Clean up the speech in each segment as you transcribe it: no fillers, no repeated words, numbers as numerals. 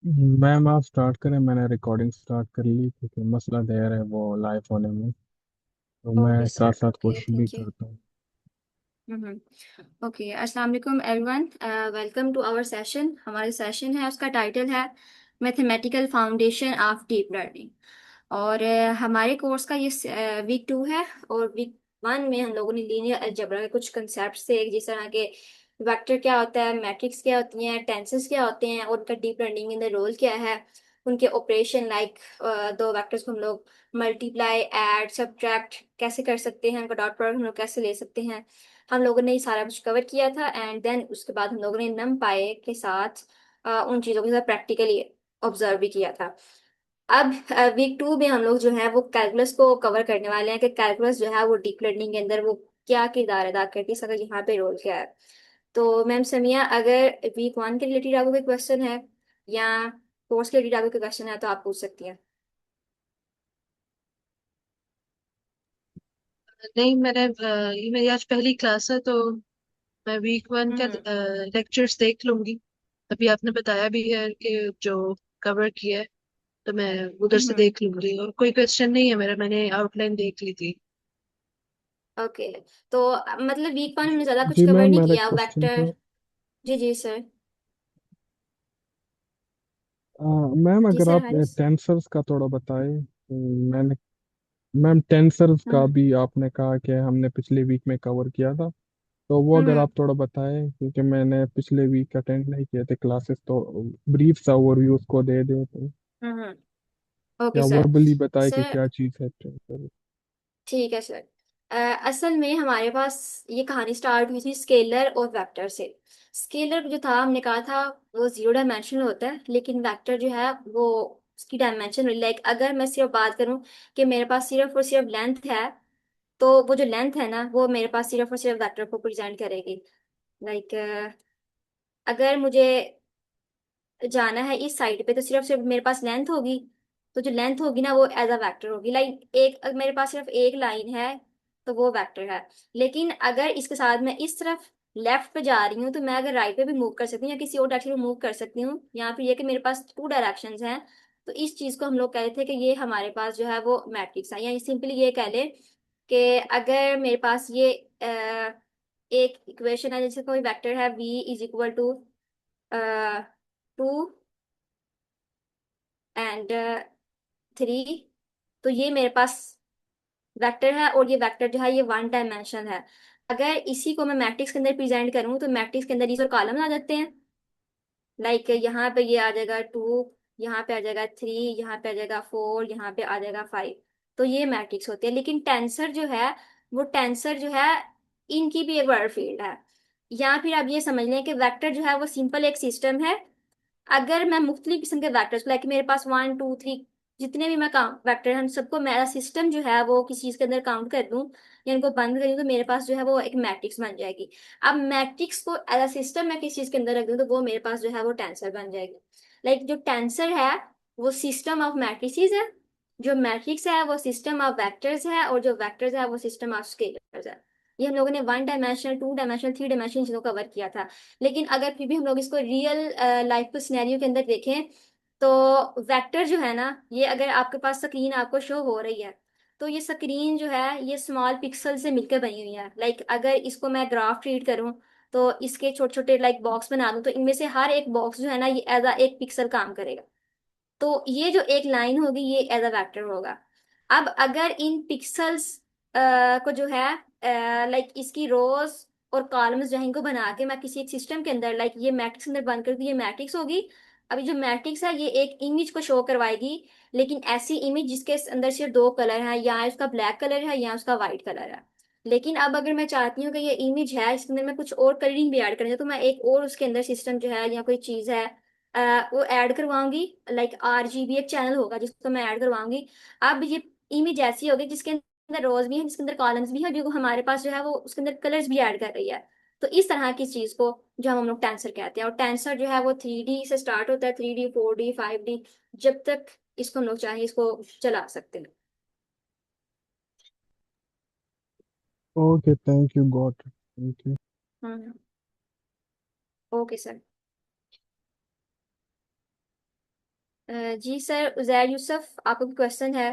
Ma'am आप start करें। मैंने रिकॉर्डिंग स्टार्ट कर ली क्योंकि मसला देर है वो लाइव होने में। तो ओके मैं साथ सर, साथ ओके, क्वेश्चन भी थैंक यू। करता हूँ। ओके, अस्सलाम वालेकुम everyone, welcome to our session. हमारे सेशन है, उसका टाइटल है mathematical foundation of deep learning. और हमारे कोर्स का ये वीक 2 है। और वीक 1 में हम लोगों ने लीनियर अलजेब्रा के कुछ कंसेप्ट से, जिस तरह के वेक्टर क्या होता है, मैट्रिक्स क्या होती हैं, टेंसेस क्या होते हैं और उनका deep learning in the role क्या है, उनके ऑपरेशन लाइक दो वेक्टर्स को हम लोग मल्टीप्लाई, ऐड, सब्ट्रैक्ट कैसे कर सकते हैं, उनका डॉट प्रोडक्ट हम लोग कैसे ले सकते हैं। हम लोगों ने ये सारा कुछ कवर किया था। एंड देन उसके बाद हम लोगों ने नम पाए के साथ उन चीज़ों के साथ प्रैक्टिकली ऑब्जर्व भी किया था। अब वीक 2 में हम लोग जो है वो कैलकुलस को कवर करने वाले हैं कि कैलकुलस जो है वो डीप लर्निंग के अंदर वो क्या किरदार अदा करती है, इसका यहाँ पे रोल क्या है। तो मैम समिया, अगर वीक 1 के रिलेटेड आपको कोई क्वेश्चन है या कोर्स के रिलेटेड आपको कोई क्वेश्चन है तो आप पूछ सकती हैं। नहीं, ये मेरी आज पहली क्लास है तो मैं वीक 1 का हम्म। लेक्चर्स देख लूंगी। अभी आपने बताया भी है कि जो कवर किया है तो मैं उधर से हम्म। देख लूंगी। और कोई क्वेश्चन नहीं है मेरा, मैंने आउटलाइन देख ली थी। ओके। तो मतलब वीक 1 में ज्यादा कुछ जी कवर मैम, नहीं मेरा किया क्वेश्चन वेक्टर। था। जी जी सर। मैम जी अगर सर आप हारिस। टेंसर्स का थोड़ा बताएं। मैंने मैम टेंसर्स का हम्म। भी आपने कहा कि हमने पिछले वीक में कवर किया था। तो वो अगर हम्म। आप थोड़ा बताएं क्योंकि मैंने पिछले वीक अटेंड नहीं किए थे क्लासेस, तो ब्रीफ सा ओवरव्यू उसको दे दे तो। हम्म। ओके या सर। वर्बली बताए कि सर क्या चीज़ है टेंसर। ठीक है सर। असल में हमारे पास ये कहानी स्टार्ट हुई थी स्केलर और वेक्टर से। स्केलर जो था हमने कहा था वो जीरो डायमेंशनल होता है, लेकिन वेक्टर जो है वो उसकी डायमेंशन, लाइक अगर मैं सिर्फ बात करूं कि मेरे पास सिर्फ और सिर्फ लेंथ है, तो वो जो लेंथ है ना वो मेरे पास सिर्फ और सिर्फ वेक्टर को प्रेजेंट करेगी। लाइक अगर मुझे जाना है इस साइड पे तो सिर्फ सिर्फ मेरे पास लेंथ होगी। तो जो लेंथ होगी ना वो एज अ वेक्टर होगी। लाइक एक अगर मेरे पास सिर्फ एक लाइन है तो वो वेक्टर है। लेकिन अगर इसके साथ मैं इस तरफ लेफ्ट पे जा रही हूँ तो मैं अगर राइट पे भी मूव कर सकती हूँ या किसी और डायरेक्शन में मूव कर सकती हूँ। यहाँ पे ये कि मेरे पास टू डायरेक्शंस हैं। तो इस चीज को हम लोग कहते थे कि ये हमारे पास जो है वो मैट्रिक्स है, या सिंपली ये कह ले कि अगर मेरे पास ये एक इक्वेशन है जैसे कोई वेक्टर है v is equal to 2 and 3, तो ये मेरे पास वेक्टर है और ये वेक्टर जो है ये वन डायमेंशन है। अगर इसी को मैं मैट्रिक्स के अंदर प्रेजेंट करूँ तो मैट्रिक्स के अंदर ये कॉलम आ जाते हैं। लाइक यहाँ पे ये आ जाएगा 2, यहाँ पे आ जाएगा 3, यहाँ पे आ जाएगा 4, यहाँ पे आ जाएगा 5। तो ये मैट्रिक्स होती है। लेकिन टेंसर जो है वो टेंसर जो है इनकी भी एक वर्ड फील्ड है। या फिर आप ये समझ लें कि वेक्टर जो है वो सिंपल एक सिस्टम है। अगर मैं मुख्तलिफ किस्म के वैक्टर्स लाइक मेरे पास 1 2 3 जितने भी मैं काउंट वैक्टर हैं सबको मेरा सिस्टम जो है वो किसी चीज के अंदर काउंट कर दूं या इनको बंद कर दूं तो मेरे पास जो है वो एक मैट्रिक्स बन जाएगी। अब मैट्रिक्स को एज अ सिस्टम मैं किसी चीज के अंदर रख दूं तो वो मेरे पास जो है वो टेंसर बन जाएगी। लाइक जो टेंसर है वो सिस्टम ऑफ मैट्रिसेस है, जो मैट्रिक्स है वो सिस्टम ऑफ वेक्टर्स है, और जो वेक्टर्स है वो सिस्टम ऑफ स्केलर्स है। ये हम लोगों ने one dimensional, two dimensional, three dimensional चीजों को कवर किया था। लेकिन अगर फिर भी हम लोग इसको रियल लाइफ के सिनेरियो के अंदर देखें तो वेक्टर जो है ना, ये अगर आपके पास स्क्रीन आपको शो हो रही है तो ये स्क्रीन जो है ये स्मॉल पिक्सल से मिलकर बनी हुई है। लाइक अगर इसको मैं ग्राफ ट्रीट करूं तो इसके छोटे छोटे लाइक बॉक्स बना दूं तो इनमें से हर एक बॉक्स जो है ना ये एज अ एक पिक्सल काम करेगा। तो ये जो एक लाइन होगी ये एज अ वेक्टर होगा। अब अगर इन पिक्सल्स को जो है लाइक इसकी रोज और कॉलम्स जो है इनको बना के मैं किसी एक सिस्टम के अंदर लाइक ये मैट्रिक्स अंदर बंद कर दूं, ये मैट्रिक्स होगी। अभी जो मैट्रिक्स है ये एक इमेज को शो करवाएगी, लेकिन ऐसी इमेज जिसके अंदर सिर्फ दो कलर हैं, या उसका ब्लैक कलर है या उसका वाइट कलर है। लेकिन अब अगर मैं चाहती हूँ कि ये इमेज है इसके अंदर मैं कुछ और कलरिंग भी ऐड करनी है तो मैं एक और उसके अंदर सिस्टम जो है या कोई चीज है वो ऐड करवाऊंगी। लाइक RGB एक चैनल होगा जिसको मैं ऐड करवाऊंगी। अब ये इमेज ऐसी होगी जिसके अंदर रोज भी है, जिसके अंदर कॉलम्स भी है, जो हमारे पास जो है वो उसके अंदर कलर्स भी ऐड कर रही है। तो इस तरह की चीज को जो हम लोग टेंसर कहते हैं। और टेंसर जो है वो 3D से स्टार्ट होता है, 3D 4D 5D, जब तक इसको हम लोग चाहें इसको चला सकते हैं। Okay, thank you, got, thank you. Hmm. Okay sir. जी सर, उजैर यूसुफ, आपका क्वेश्चन है।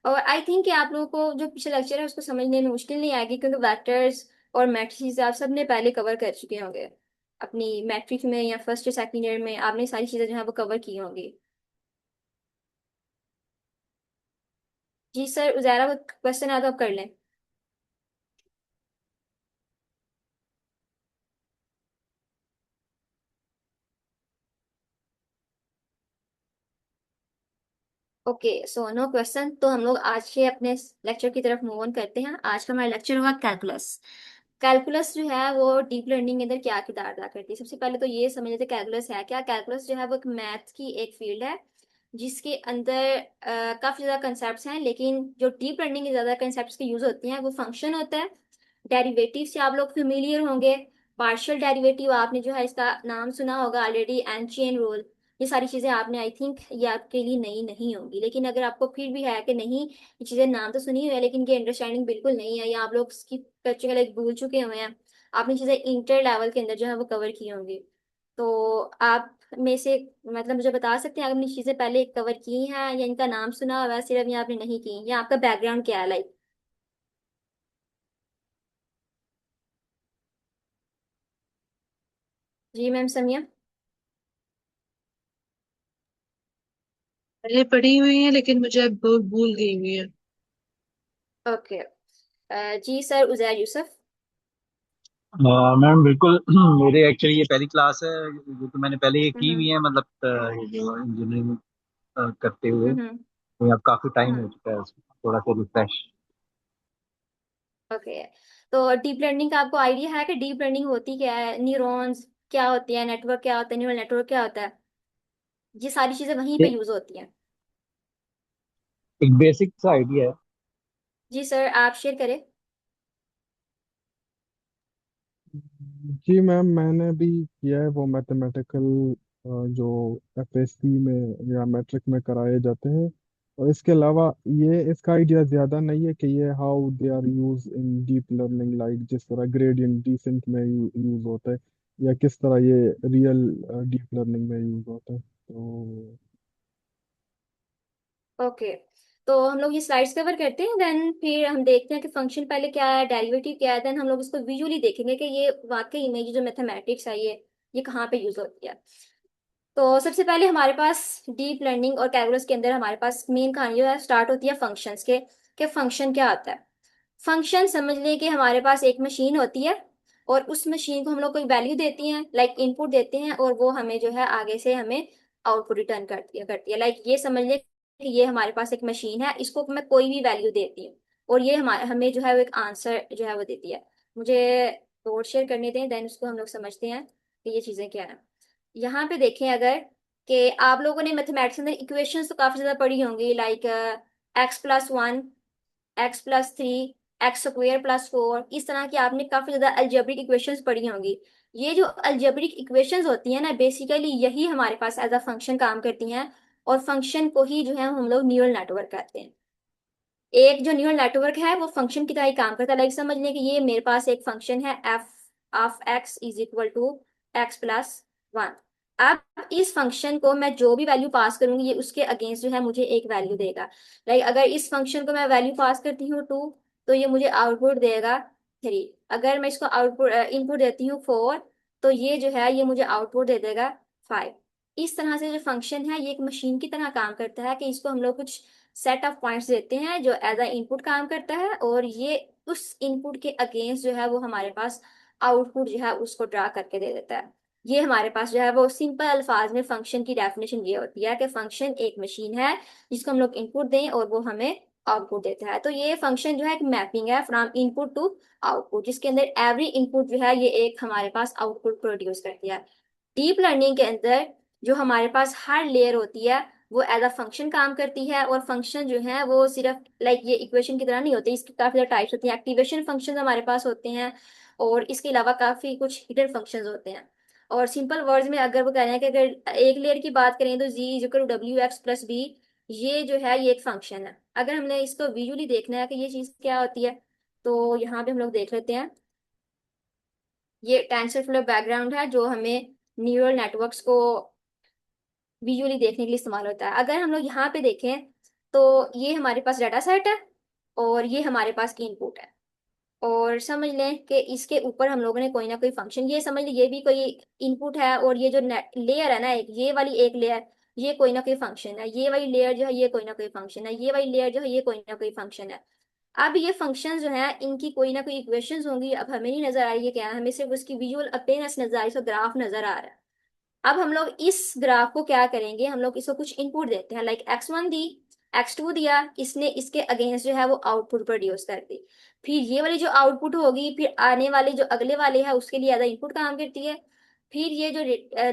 और आई थिंक कि आप लोगों को जो पिछला लेक्चर है उसको समझने में मुश्किल नहीं आएगी, क्योंकि वेक्टर्स और मैट्रिसेस आप सबने पहले कवर कर चुके होंगे अपनी मैट्रिक्स में, या फर्स्ट या सेकंड ईयर में आपने सारी चीज़ें जो है वो कवर की होंगी। जी सर, उजैरा का क्वेश्चन है तो आप कर लें। Okay, so no question. तो हम लोग आज के अपने लेक्चर की तरफ मूव ऑन करते हैं। आज का हमारा लेक्चर होगा कैलकुलस। कैलकुलस जो है वो डीप लर्निंग के अंदर क्या किरदार अदा करती है। सबसे पहले तो ये समझ लेते हैं कैलकुलस है क्या। कैलकुलस जो है वो एक मैथ की एक फील्ड है जिसके अंदर काफ़ी ज़्यादा कंसेप्ट हैं, लेकिन जो डीप लर्निंग के ज़्यादा कंसेप्ट के यूज़ होते हैं वो फंक्शन होता है। डेरिवेटिव से आप लोग फेमिलियर होंगे। पार्शियल डेरिवेटिव आपने जो है इसका नाम सुना होगा ऑलरेडी, एंड चेन रूल। ये सारी चीज़ें आपने आई थिंक ये आपके लिए नई नहीं होंगी, लेकिन अगर आपको फिर भी है कि नहीं ये चीज़ें नाम तो सुनी हुई है लेकिन ये अंडरस्टैंडिंग बिल्कुल नहीं है, या आप लोग स्किप कर चुके हैं, लाइक भूल चुके हुए हैं, आपने चीज़ें इंटर लेवल के अंदर जो है वो कवर की होंगी। तो आप में से मतलब मुझे बता सकते हैं आपने चीज़ें पहले कवर की हैं, या इनका नाम सुना हुआ है सिर्फ, या आपने नहीं की, या आपका बैकग्राउंड क्या है लाइक। जी मैम समिया। पहले पढ़ी हुई है लेकिन मुझे अब भूल गई हुई है। ओके। जी सर, उजैर यूसुफ। मैम बिल्कुल मेरे एक्चुअली ये पहली क्लास है, जो तो मैंने पहले ये की हम्म हुई है, मतलब ये जो इंजीनियरिंग करते हुए हम्म तो अब काफी टाइम हो हम्म चुका है उसको थोड़ा सा रिफ्रेश। ओके। तो डीप लर्निंग का आपको आइडिया है कि डीप लर्निंग होती क्या है, न्यूरॉन्स क्या होती है, नेटवर्क क्या होता है, न्यूरल नेटवर्क क्या होता है, ये सारी चीजें वहीं पे ये यूज होती हैं। एक बेसिक सा आइडिया है। जी सर, आप शेयर करें। जी मैम, मैंने भी किया है वो मैथमेटिकल जो एफएससी में या मैट्रिक में कराए जाते हैं। और इसके अलावा ये इसका आइडिया ज़्यादा नहीं है कि ये how they are use in deep learning, like जिस तरह ग्रेडियंट डिसेंट में यूज होता है, या किस तरह ये रियल डीप लर्निंग में यूज होता है। तो ओके, तो हम लोग ये स्लाइड्स कवर करते हैं, देन फिर हम देखते हैं कि फंक्शन पहले क्या है, डेरिवेटिव क्या है, देन हम लोग इसको विजुअली देखेंगे कि ये वाकई में ये जो मैथमेटिक्स है ये कहाँ पे यूज होती है। तो सबसे पहले हमारे पास डीप लर्निंग और कैलकुलस के अंदर हमारे पास मेन कहानी जो है स्टार्ट होती है फंक्शंस के, कि फंक्शन क्या आता है। फंक्शन समझ लें कि हमारे पास एक मशीन होती है, और उस मशीन को हम लोग कोई वैल्यू देती हैं, लाइक इनपुट देते हैं, और वो हमें जो है आगे से हमें आउटपुट रिटर्न करती है। लाइक ये समझ लें कि ये हमारे पास एक मशीन है, इसको मैं कोई भी वैल्यू देती हूँ और ये हमारे हमें जो है वो एक आंसर जो है वो देती है। मुझे कोड शेयर करने दें, देन उसको हम लोग समझते हैं कि ये चीज़ें क्या है। यहाँ पे देखें अगर, कि आप लोगों ने मैथमेटिक्स के अंदर इक्वेशंस तो काफी ज्यादा पढ़ी होंगी, लाइक x+1, x+3, x² + 4, इस तरह की आपने काफी ज्यादा अलजेब्रिक इक्वेशंस पढ़ी होंगी। ये जो अलजेब्रिक इक्वेशंस होती हैं ना, बेसिकली यही हमारे पास एज अ फंक्शन काम करती हैं, और फंक्शन को ही जो है हम लोग न्यूरल नेटवर्क कहते हैं। एक जो न्यूरल नेटवर्क है वो फंक्शन की तरह ही काम करता है। लाइक समझ लें कि ये मेरे पास एक फंक्शन है F of X is equal to x+1। अब इस फंक्शन को मैं जो भी वैल्यू पास करूंगी ये उसके अगेंस्ट जो है मुझे एक वैल्यू देगा। लाइक अगर इस फंक्शन को मैं वैल्यू पास करती हूँ 2, तो ये मुझे आउटपुट देगा 3। अगर मैं इसको आउटपुट इनपुट देती हूँ 4, तो ये जो है ये मुझे आउटपुट दे देगा 5। इस तरह से जो फंक्शन है ये एक मशीन की तरह काम करता है, कि इसको हम लोग कुछ सेट ऑफ पॉइंट्स देते हैं जो एज अ इनपुट काम करता है, और ये उस इनपुट के अगेंस्ट जो है वो हमारे पास आउटपुट जो है उसको ड्रा करके दे देता है। ये हमारे पास जो है वो सिंपल अल्फाज में फंक्शन की डेफिनेशन ये होती है कि फंक्शन एक मशीन है जिसको हम लोग इनपुट दें और वो हमें आउटपुट देता है। तो ये फंक्शन जो है एक मैपिंग है फ्रॉम इनपुट टू आउटपुट, जिसके अंदर एवरी इनपुट जो है ये एक हमारे पास आउटपुट प्रोड्यूस करती है। डीप लर्निंग के अंदर जो हमारे पास हर लेयर होती है वो एज अ फंक्शन काम करती है, और फंक्शन जो है वो सिर्फ लाइक ये इक्वेशन की तरह नहीं होती, इसकी काफी ज्यादा टाइप्स होती हैं। एक्टिवेशन फंक्शन हमारे पास होते हैं, और इसके अलावा काफी कुछ हिडन फंक्शंस होते हैं। और सिंपल वर्ड्स में अगर वो कह रहे हैं कि अगर एक लेयर की बात करें तो z = w(x+b), ये जो है ये एक फंक्शन है। अगर हमने इसको विजुअली देखना है कि ये चीज क्या होती है, तो यहाँ पे हम लोग देख लेते हैं। ये टेंसरफ्लो बैकग्राउंड है जो हमें न्यूरल नेटवर्क्स को विजुअली देखने के लिए इस्तेमाल होता है। अगर हम लोग यहाँ पे देखें तो ये हमारे पास डाटा सेट है और ये हमारे पास इनपुट है। और समझ लें कि इसके ऊपर हम लोगों ने कोई ना कोई फंक्शन, ये समझ लें ये भी कोई इनपुट है, और ये जो लेयर है ना, ये वाली एक लेयर, ये कोई ना कोई फंक्शन है। ये वाली लेयर जो है ये कोई ना कोई फंक्शन है। ये वाली लेयर जो है ये कोई ना कोई फंक्शन है। अब ये फंक्शन जो है इनकी कोई ना कोई इक्वेशंस होंगी। अब हमें नहीं नजर आ रही है क्या, हमें सिर्फ उसकी विजुअल अपीयरेंस नजर आ रही है, ग्राफ नजर आ रहा है। अब हम लोग इस ग्राफ को क्या करेंगे, हम लोग इसको कुछ इनपुट देते हैं, लाइक x1 दी, x2 दिया, इसने इसके अगेंस्ट जो है वो आउटपुट प्रोड्यूस कर दी। फिर ये वाली जो आउटपुट होगी फिर आने वाले जो अगले वाले है उसके लिए एज इनपुट काम करती है। फिर ये जो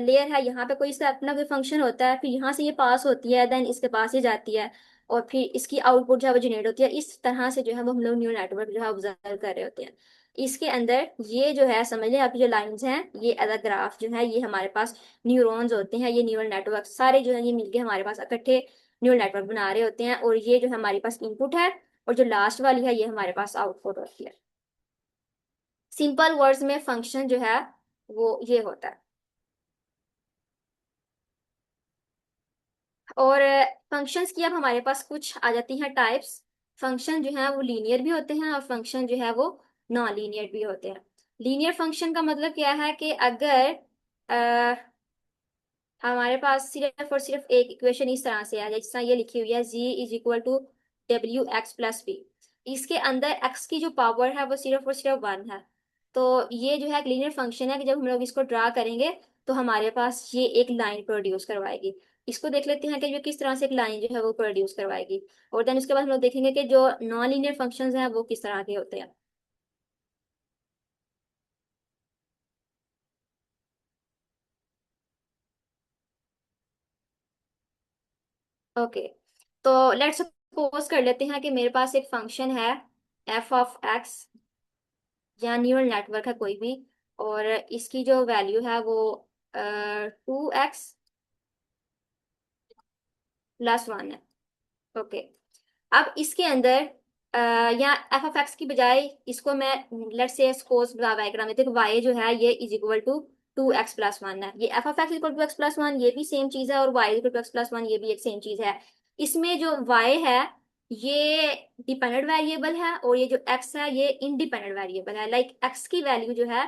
लेयर है यहाँ पे कोई इसका अपना कोई फंक्शन होता है, फिर यहाँ से ये पास होती है, देन इसके पास ही जाती है, और फिर इसकी आउटपुट जो है वो जनरेट होती है। इस तरह से जो है वो हम लोग न्यूरल नेटवर्क जो है ऑब्जर्व कर रहे होते हैं। इसके अंदर ये जो है समझ लें आपकी जो लाइंस हैं ये एज अ ग्राफ जो है ये हमारे पास न्यूरॉन्स होते हैं। ये न्यूरल नेटवर्क सारे जो है ये मिलके हमारे पास इकट्ठे न्यूरल नेटवर्क बना रहे होते हैं, और ये जो है हमारे पास इनपुट है, और जो लास्ट वाली है ये हमारे पास आउटपुट होती है। सिंपल वर्ड्स में फंक्शन जो है वो ये होता है। और फंक्शंस की अब हमारे पास कुछ आ जाती हैं टाइप्स। फंक्शन जो है वो लीनियर भी होते हैं और फंक्शन जो है वो नॉन लीनियर भी होते हैं। लीनियर फंक्शन का मतलब क्या है कि अगर हमारे पास सिर्फ और सिर्फ एक इक्वेशन इस तरह से है, जिस तरह ये लिखी हुई है g = wx + b। इसके अंदर x की जो पावर है वो सिर्फ और सिर्फ 1 है। तो ये जो है एक लीनियर फंक्शन है कि जब हम लोग इसको ड्रा करेंगे तो हमारे पास ये एक लाइन प्रोड्यूस करवाएगी। इसको देख लेते हैं कि ये किस तरह से एक लाइन जो है वो प्रोड्यूस करवाएगी, और देन उसके बाद हम लोग देखेंगे कि जो नॉन लीनियर फंक्शंस हैं वो किस तरह के होते हैं। ओके, तो लेट्स सपोज कर लेते हैं कि मेरे पास एक फंक्शन है f(x), या न्यूरल नेटवर्क है कोई भी, और इसकी जो वैल्यू है वो 2x + 1 है। ओके, अब इसके अंदर या f(x) की बजाय इसको मैं लेट्स से सपोज डायग्राम में देखो y जो है ये = 2x + 1 है। ये f(x) = 2x + 1 ये भी सेम चीज है, और y = x + 1 ये भी एक सेम चीज है। इसमें जो y है ये डिपेंडेंट वेरिएबल है, और ये जो x है ये इंडिपेंडेंट वेरिएबल है। लाइक x की वैल्यू जो है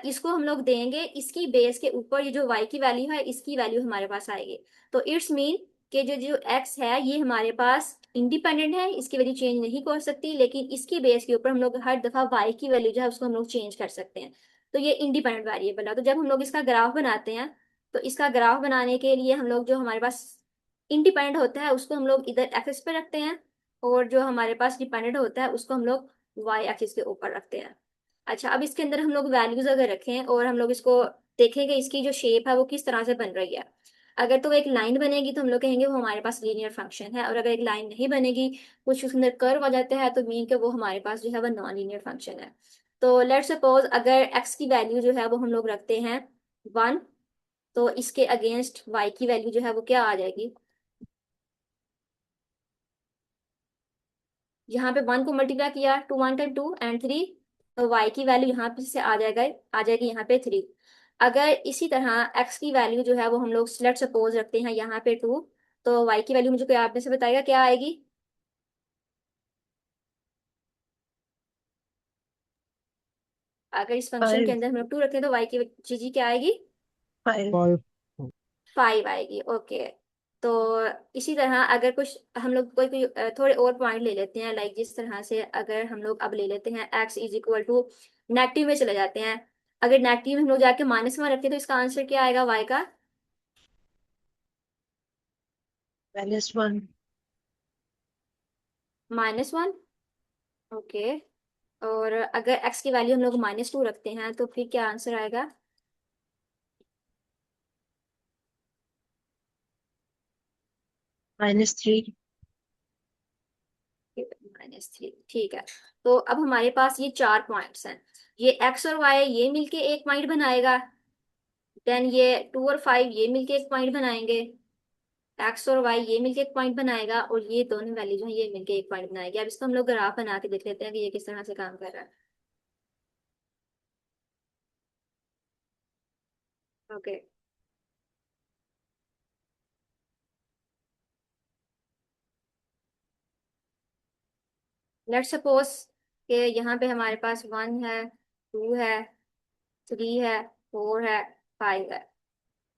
इसको हम लोग देंगे, इसकी बेस के ऊपर ये जो y की वैल्यू है इसकी वैल्यू हमारे पास आएगी। तो इट्स मीन कि जो जो x है ये हमारे पास इंडिपेंडेंट है, इसकी वैल्यू चेंज नहीं कर सकती, लेकिन इसकी बेस के ऊपर हम लोग हर दफा y की वैल्यू जो है उसको हम लोग चेंज कर सकते हैं। तो ये इंडिपेंडेंट वेरिएबल है। तो जब हम लोग इसका ग्राफ बनाते हैं तो इसका ग्राफ बनाने के लिए हम लोग जो हमारे पास इंडिपेंडेंट होता है उसको हम लोग इधर एक्सिस पे रखते हैं, और जो हमारे पास डिपेंडेंट होता है उसको हम लोग वाई एक्सिस के ऊपर रखते हैं। अच्छा, अब इसके अंदर हम लोग वैल्यूज अगर रखें और हम लोग इसको देखें कि इसकी जो शेप है वो किस तरह से बन रही है। अगर तो एक लाइन बनेगी तो हम लोग कहेंगे वो हमारे पास लीनियर फंक्शन है, और अगर एक लाइन नहीं बनेगी, कुछ उसके अंदर कर्व आ जाता है, तो मीन के वो हमारे पास जो है वो नॉन लीनियर फंक्शन है। तो लेट्स सपोज अगर एक्स की वैल्यू जो है वो हम लोग रखते हैं 1, तो इसके अगेंस्ट वाई की वैल्यू जो है वो क्या आ जाएगी, यहाँ पे 1 को मल्टीप्लाई किया 2 1 टाइम 2 एंड 3, तो y की वैल्यू यहाँ पे से आ जाएगा, आ जाएगी यहाँ पे 3। अगर इसी तरह x की वैल्यू जो है वो हम लोग लेट्स सपोज रखते हैं यहाँ पे 2, तो y की वैल्यू मुझे कोई आप में से बताएगा क्या आएगी। अगर इस फंक्शन के 5 अंदर हम लोग 2 रखें तो y की जी क्या आएगी, 5 5। 5 आएगी। ओके, तो इसी तरह अगर कुछ हम लोग कोई कोई थोड़े और पॉइंट ले लेते हैं, लाइक जिस तरह से अगर हम लोग अब ले लेते हैं x = नेगेटिव में चले जाते हैं। अगर नेगेटिव में हम लोग जाके -1 रखते हैं तो इसका आंसर क्या आएगा y का, -1 -1। ओके, और अगर x की वैल्यू हम लोग -2 रखते हैं तो फिर क्या आंसर आएगा, -3 -3। ठीक है, तो अब हमारे पास ये 4 पॉइंट्स हैं। ये x और y ये मिलके एक पॉइंट बनाएगा, देन ये 2 और 5 ये मिलके एक पॉइंट बनाएंगे, एक्स और वाई ये मिलके एक पॉइंट बनाएगा, और ये दोनों वैल्यू जो है ये मिलके एक पॉइंट बनाएगी। अब इसको हम लोग ग्राफ बना के देख लेते हैं कि ये किस तरह से काम कर रहा है। ओके, लेट्स सपोज कि यहाँ पे हमारे पास 1 है, 2 है, 3 है, 4 है, 5 है,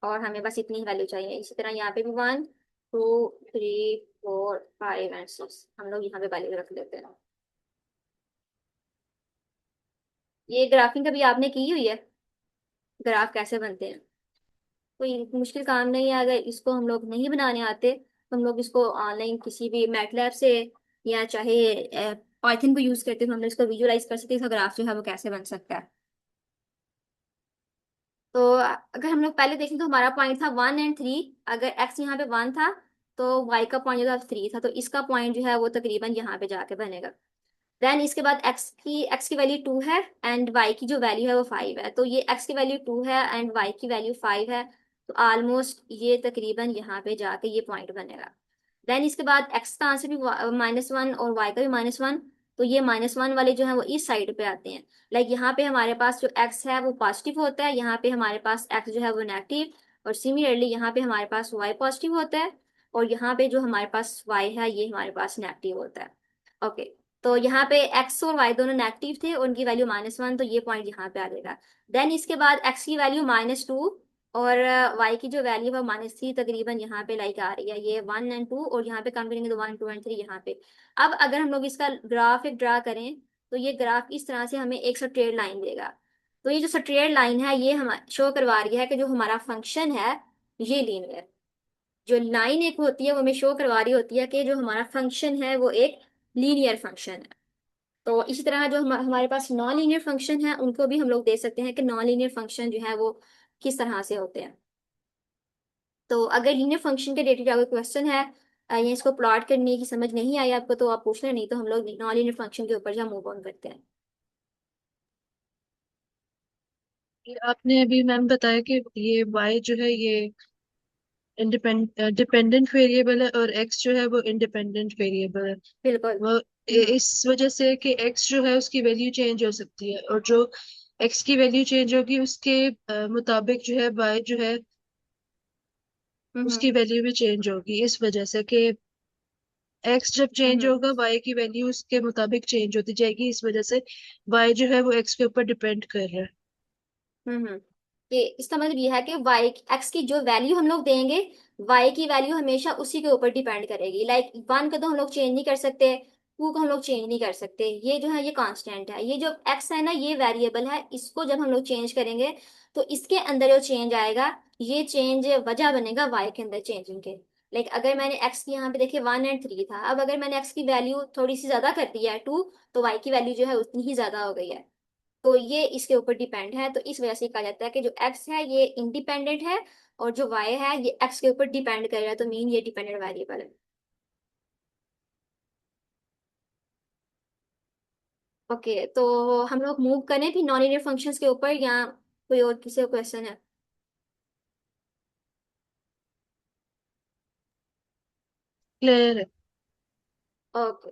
और हमें बस इतनी ही वैल्यू चाहिए। इसी तरह यहाँ पे भी 1 2 3 4 5 एंड 6 हम लोग यहाँ पे वैल्यू रख लेते हैं। ये ग्राफिंग कभी आपने की हुई है? ग्राफ कैसे बनते हैं? कोई मुश्किल काम नहीं है। अगर इसको हम लोग नहीं बनाने आते तो हम लोग इसको ऑनलाइन किसी भी मैटलैब से या चाहे पाइथन को यूज करते हैं, तो हम लोग इसको विजुअलाइज कर सकते हैं, इसका ग्राफ जो है वो कैसे बन सकता है। तो अगर हम लोग पहले देखें तो हमारा पॉइंट था 1 एंड 3। अगर एक्स यहाँ पे 1 था तो वाई का पॉइंट जो था 3 था, तो इसका पॉइंट जो है वो तकरीबन यहाँ पे जाके बनेगा। देन इसके बाद एक्स की वैल्यू 2 है एंड वाई की जो वैल्यू है वो 5 है, तो ये एक्स की वैल्यू 2 है एंड वाई की वैल्यू 5 है, तो ऑलमोस्ट ये तकरीबन यहाँ पे जाके ये पॉइंट बनेगा। देन इसके बाद एक्स का आंसर भी -1 और वाई का भी -1, तो ये -1 वाले जो है वो इस साइड पे आते हैं। लाइक यहाँ पे हमारे पास जो एक्स है वो पॉजिटिव होता है, यहाँ पे हमारे पास एक्स जो है वो नेगेटिव, और सिमिलरली यहाँ पे हमारे पास वाई पॉजिटिव होता है, और यहाँ पे जो हमारे पास वाई है ये हमारे पास नेगेटिव होता है। ओके, तो यहाँ पे एक्स और वाई दोनों नेगेटिव थे, उनकी वैल्यू -1, तो ये पॉइंट यहाँ पे आ जाएगा। देन इसके बाद एक्स की वैल्यू -2 और वाई की जो वैल्यू है -3 तकरीबन यहाँ पे लाइक आ रही है, ये 1 एंड 2, और यहाँ पे कम करेंगे तो 1 2 एंड 3 यहाँ पे। अब अगर हम लोग इसका ग्राफ एक ड्रा करें तो ये ग्राफ इस तरह से हमें एक स्ट्रेट लाइन देगा। तो ये जो स्ट्रेट लाइन है ये हम शो करवा रही है कि जो हमारा फंक्शन है ये लीनियर। जो लाइन एक होती है वो हमें शो करवा रही होती है कि जो हमारा फंक्शन है वो एक लीनियर फंक्शन है। तो इसी तरह जो हमारे पास नॉन लीनियर फंक्शन है उनको भी हम लोग दे सकते हैं कि नॉन लीनियर फंक्शन जो है वो किस तरह से होते हैं। तो अगर लीनियर फंक्शन के रिलेटेड अगर क्वेश्चन है या इसको प्लॉट करने की समझ नहीं आई आपको तो आप पूछ लें, नहीं तो हम लोग नॉन लीनियर फंक्शन के ऊपर जो मूव ऑन करते हैं। ये आपने अभी मैम बताया कि ये y जो है ये डिपेंडेंट वेरिएबल है और x जो है वो इंडिपेंडेंट वेरिएबल है। बिल्कुल। वो इस वजह से कि x जो है उसकी वैल्यू चेंज हो सकती है, और जो x की वैल्यू चेंज होगी उसके मुताबिक जो है y जो है हम्म उसकी वैल्यू भी चेंज होगी। इस वजह से कि x जब चेंज हम्म होगा y की वैल्यू उसके मुताबिक चेंज होती जाएगी। इस वजह से y जो है वो x के ऊपर डिपेंड कर रहा है। हम्म ये इसका मतलब ये है कि वाई एक्स की जो वैल्यू हम लोग देंगे वाई की वैल्यू हमेशा उसी के ऊपर डिपेंड करेगी। लाइक 1 का तो हम लोग चेंज नहीं कर सकते, 2 का हम लोग चेंज नहीं कर सकते, ये जो है ये कांस्टेंट है। ये जो एक्स है ना ये वेरिएबल है, इसको जब हम लोग चेंज करेंगे तो इसके अंदर जो चेंज आएगा ये चेंज वजह बनेगा वाई के अंदर चेंजिंग के। लाइक अगर मैंने एक्स की यहाँ पे देखे 1 एंड 3 था, अब अगर मैंने एक्स की वैल्यू थोड़ी सी ज्यादा कर दी है 2, तो वाई की वैल्यू जो है उतनी ही ज्यादा हो गई है। तो ये इसके ऊपर डिपेंड है, तो इस वजह से कहा जाता है कि जो एक्स है ये इंडिपेंडेंट है और जो वाई है ये एक्स के ऊपर डिपेंड कर रहा है, तो मीन ये डिपेंडेंट वेरिएबल है। ओके, तो हम लोग मूव करें भी नॉन लीनियर फंक्शंस के ऊपर या कोई और किसी का क्वेश्चन है? क्लियर है। ओके,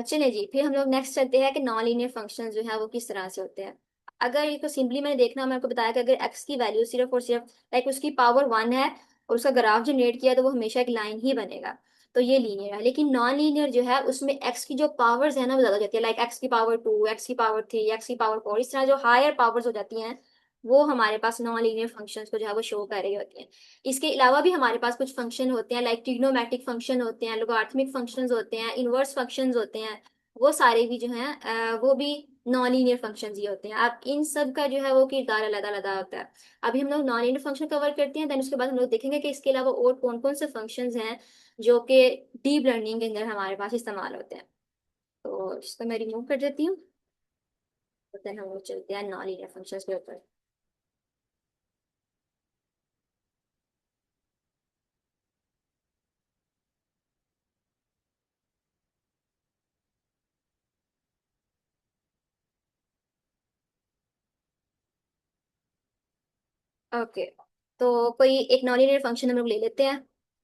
चलिए जी, फिर हम लोग नेक्स्ट चलते हैं कि नॉन लीनियर फंक्शन जो है वो किस तरह से होते हैं। अगर इसको सिंपली मैंने देखना, मैंने आपको बताया कि अगर एक्स की वैल्यू सिर्फ और सिर्फ लाइक उसकी पावर 1 है और उसका ग्राफ जनरेट किया तो वो हमेशा एक लाइन ही बनेगा, तो ये लीनियर है। लेकिन नॉन लीनियर जो है उसमें एक्स की जो पावर्स है ना वो ज्यादा हो जाती है, लाइक एक्स की पावर 2, एक्स की पावर 3, एक्स की पावर 4, इस तरह जो हायर पावर्स हो जाती हैं वो हमारे पास नॉन लीनियर फंक्शंस को जो है वो शो कर रही होती हैं। इसके अलावा भी हमारे पास कुछ फंक्शन होते हैं, लाइक ट्रिग्नोमेट्रिक फंक्शन होते हैं, लोगारिथमिक फंक्शंस होते हैं, इनवर्स फंक्शंस होते हैं, वो सारे भी जो हैं वो भी नॉन लीनियर फंक्शंस ही होते हैं। अब इन सब का जो है वो किरदार अलग अलग होता है। अभी हम लोग नॉन लीनियर फंक्शन कवर करते हैं, देन उसके बाद हम लोग देखेंगे कि इसके अलावा और कौन कौन से फंक्शंस हैं जो कि डीप लर्निंग के अंदर हमारे पास इस्तेमाल होते हैं। तो इसको मैं रिमूव कर देती हूँ, तो देन हम लोग चलते हैं नॉन लीनियर फंक्शंस के ऊपर। ओके, तो कोई एक नॉन लीनियर फंक्शन हम लोग ले लेते हैं।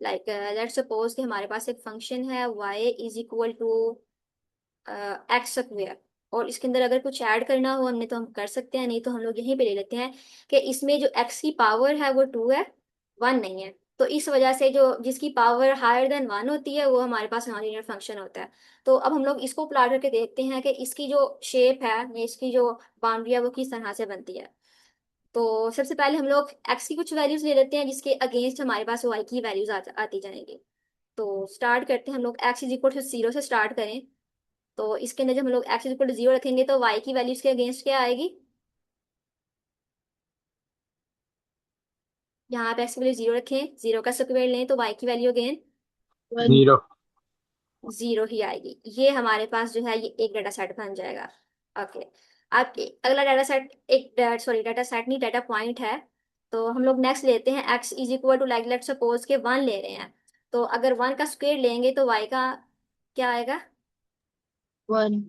लाइक लेट्स सपोज कि हमारे पास एक फंक्शन है y is equal to X square, और इसके अंदर अगर कुछ ऐड करना हो हमने तो हम कर सकते हैं, नहीं तो हम लोग यहीं पे ले लेते हैं कि इसमें जो x की पावर है वो 2 है, 1 नहीं है। तो इस वजह से जो जिसकी पावर हायर देन 1 होती है वो हमारे पास नॉन लीनियर फंक्शन होता है। तो अब हम लोग इसको प्लॉट करके देखते हैं कि इसकी जो शेप है या इसकी जो बाउंड्री है वो किस तरह से बनती है। तो सबसे पहले हम लोग एक्स की कुछ वैल्यूज ले लेते हैं जिसके अगेंस्ट हमारे पास वाई की वैल्यूज आती जाएंगी। तो स्टार्ट करते हैं हम लोग एक्स इज इक्वल टू 0 से स्टार्ट करें। तो इसके अंदर जब हम लोग एक्स इज इक्वल टू 0 रखेंगे तो वाई की वैल्यूज के अगेंस्ट क्या आएगी। यहाँ पे एक्स की वैल्यू 0 रखें, 0 का स्क्वायर लें तो वाई की वैल्यू अगेन 1। 0। 0 ही आएगी। ये हमारे पास जो है ये एक डाटा सेट बन जाएगा। ओके। अब अगला डाटा सेट एक सॉरी डाटा सेट नहीं डाटा पॉइंट है। तो हम लोग नेक्स्ट लेते हैं X is equal to like let suppose के 1 ले रहे हैं। तो अगर 1 का स्क्वायर लेंगे तो वाई का क्या आएगा। 1।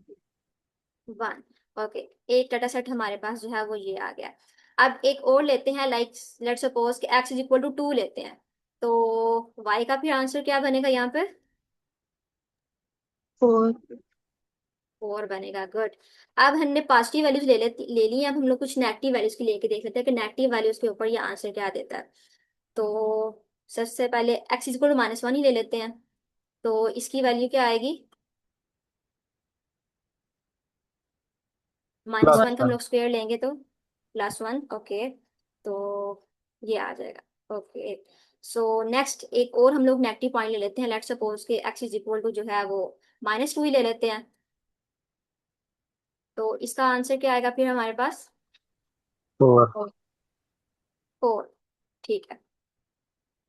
1। ओके। एक डाटा सेट हमारे पास जो है वो ये आ गया। अब एक और लेते हैं लाइक लेट सपोज कि एक्स इज इक्वल टू 2 लेते हैं। तो वाई का फिर आंसर क्या बनेगा यहाँ पे। 4। 4 बनेगा। गुड। अब हमने पॉजिटिव वैल्यूज ले ली हैं। अब हम लोग कुछ नेगेटिव वैल्यूज की लेके देख लेते हैं कि नेगेटिव वैल्यूज के ऊपर ये आंसर क्या देता है। तो सबसे पहले एक्स इज इक्वल टू -1 ही ले लेते हैं। तो इसकी वैल्यू क्या आएगी। माइनस प्लस 1 का हम 1। लोग स्क्वायर लेंगे तो +1। ओके। तो ये आ जाएगा। ओके। सो नेक्स्ट एक और हम लोग नेगेटिव पॉइंट ले लेते हैं। लेट्स सपोज के एक्स इज इक्वल टू जो है वो -2 ही ले लेते हैं। तो इसका आंसर क्या आएगा फिर हमारे पास। 4। 4। ठीक है।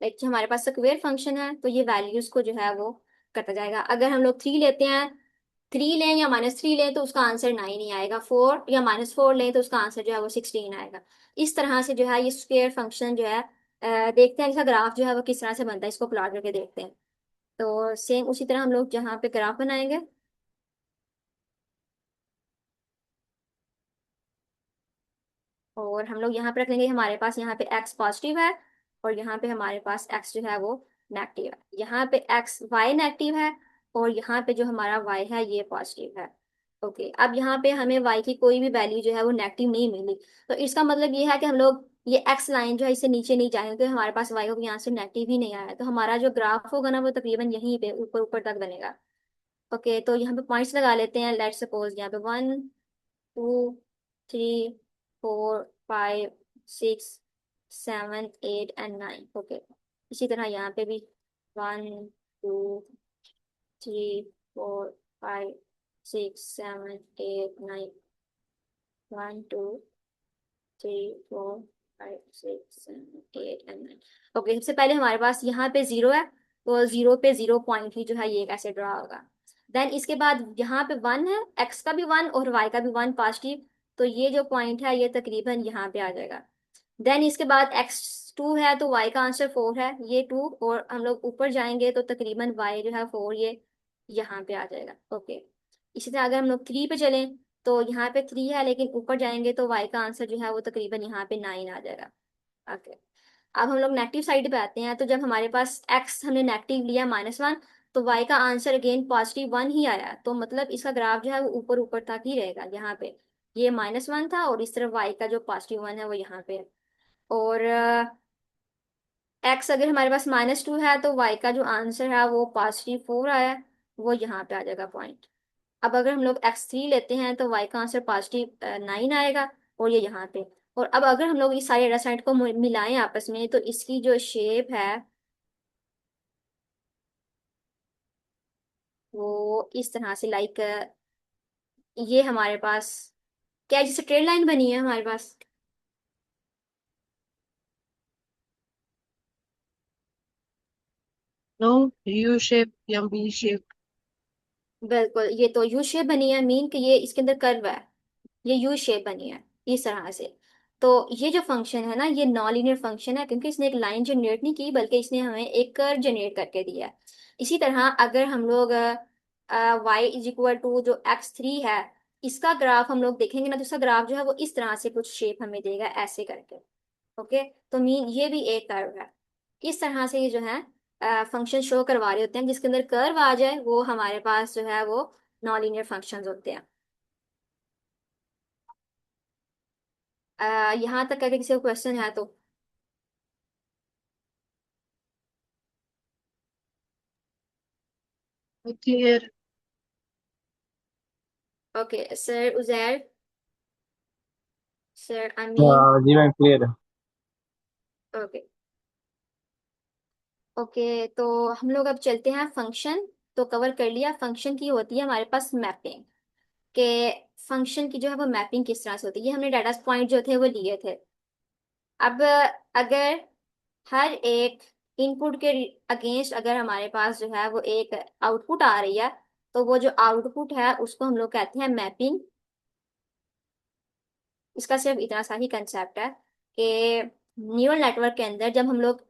लाइक जो हमारे पास स्क्वेयर फंक्शन है तो ये वैल्यूज को जो है वो करता जाएगा। अगर हम लोग 3 लेते हैं, 3 लें या -3 लें तो उसका आंसर 9 ही आएगा। 4 या -4 लें तो उसका आंसर जो है वो 16 आएगा। इस तरह से जो है ये स्क्वेयर फंक्शन जो है देखते हैं इसका ग्राफ जो है वो किस तरह से बनता है। इसको प्लॉट करके देखते हैं। तो सेम उसी तरह हम लोग जहाँ पे ग्राफ बनाएंगे और हम लोग यहाँ पे रख लेंगे हमारे पास यहाँ पे एक्स पॉजिटिव है और यहाँ पे हमारे पास एक्स जो है वो नेगेटिव है। यहाँ पे एक्स वाई नेगेटिव है और यहाँ पे जो हमारा वाई है ये पॉजिटिव है। ओके। अब यहाँ पे हमें वाई की कोई भी वैल्यू जो है वो नेगेटिव नहीं मिली। तो इसका मतलब ये है कि हम लोग ये एक्स लाइन जो है इससे नीचे नहीं जाएंगे क्योंकि हमारे पास वाई को यहाँ से नेगेटिव ही नहीं आया। तो हमारा जो ग्राफ होगा ना वो तकरीबन यहीं पे ऊपर ऊपर तक बनेगा। ओके। तो यहाँ पे पॉइंट्स लगा लेते हैं। लेट्स सपोज यहाँ पे 1 2 3 4 5 6 7 8 एंड 9। ओके। इसी तरह यहाँ पे भी 1 2 3 4 5 6 7 8 9 1 2 3 4 5 6 7 8 एंड 9। ओके। सबसे पहले हमारे पास यहाँ पे 0 है। तो 0 पे 0 पॉइंट ही जो है ये कैसे ड्रा होगा। देन इसके बाद यहाँ पे 1 है, एक्स का भी 1 और वाई का भी 1 पॉजिटिव। तो ये जो पॉइंट है ये तकरीबन यहाँ पे आ जाएगा। देन इसके बाद x2 है तो y का आंसर 4 है, ये 2। और हम लोग ऊपर जाएंगे तो तकरीबन y जो है 4 ये यहाँ पे आ जाएगा। ओके। इसी तरह अगर हम लोग 3 पे चलें तो यहाँ पे 3 है लेकिन ऊपर जाएंगे तो y का आंसर जो है वो तकरीबन यहाँ पे 9 आ जाएगा। ओके। अब हम लोग नेगेटिव साइड पे आते हैं। तो जब हमारे पास x हमने नेगेटिव लिया -1 तो y का आंसर अगेन +1 ही आया। तो मतलब इसका ग्राफ जो है वो ऊपर ऊपर तक ही रहेगा। यहाँ पे ये -1 था और इस तरफ y का जो +1 है वो यहाँ पे है। और एक्स अगर हमारे पास -2 है तो वाई का जो आंसर है वो +4 आया है, वो यहाँ पे आ जाएगा पॉइंट। अब अगर हम लोग x3 लेते हैं तो वाई का आंसर +9 आएगा और ये यहाँ पे। और अब अगर हम लोग इस सारे डेटा साइड को मिलाएं आपस में तो इसकी जो शेप है वो इस तरह से लाइक ये हमारे पास क्या जैसे स्ट्रेट लाइन बनी है हमारे पास। नो, यू शेप या वी शेप। बिल्कुल। ये तो यू शेप बनी है मीन कि ये इसके अंदर कर्व है। ये यू शेप बनी है इस तरह से। तो ये जो फंक्शन है ना ये नॉन लीनियर फंक्शन है क्योंकि इसने एक लाइन जनरेट नहीं की बल्कि इसने हमें एक कर्व जनरेट करके दिया है। इसी तरह अगर हम लोग वाई इज इक्वल टू जो x3 है इसका ग्राफ हम लोग देखेंगे ना तो इसका ग्राफ जो है वो इस तरह से कुछ शेप हमें देगा ऐसे करके। ओके। तो मीन ये भी एक कर्व है। इस तरह से ये जो है फंक्शन शो करवा रहे होते हैं जिसके अंदर कर्व आ जाए वो हमारे पास जो है वो नॉन लीनियर फंक्शंस होते हैं। यहाँ तक अगर किसी को क्वेश्चन है तो। Clear. Okay sir Uzair, sir Amin. जी मैम क्लियर है। ओके। ओके तो हम लोग अब चलते हैं फंक्शन। तो कवर कर लिया, फंक्शन की होती है हमारे पास मैपिंग, के फंक्शन की जो है वो मैपिंग किस तरह से होती है। ये हमने डाटा पॉइंट जो थे वो लिए थे। अब अगर हर एक इनपुट के अगेंस्ट अगर हमारे पास जो है वो एक आउटपुट आ रही है, तो वो जो आउटपुट है उसको हम लोग कहते हैं मैपिंग। इसका सिर्फ इतना सा ही कंसेप्ट है कि न्यूरल नेटवर्क के अंदर जब हम लोग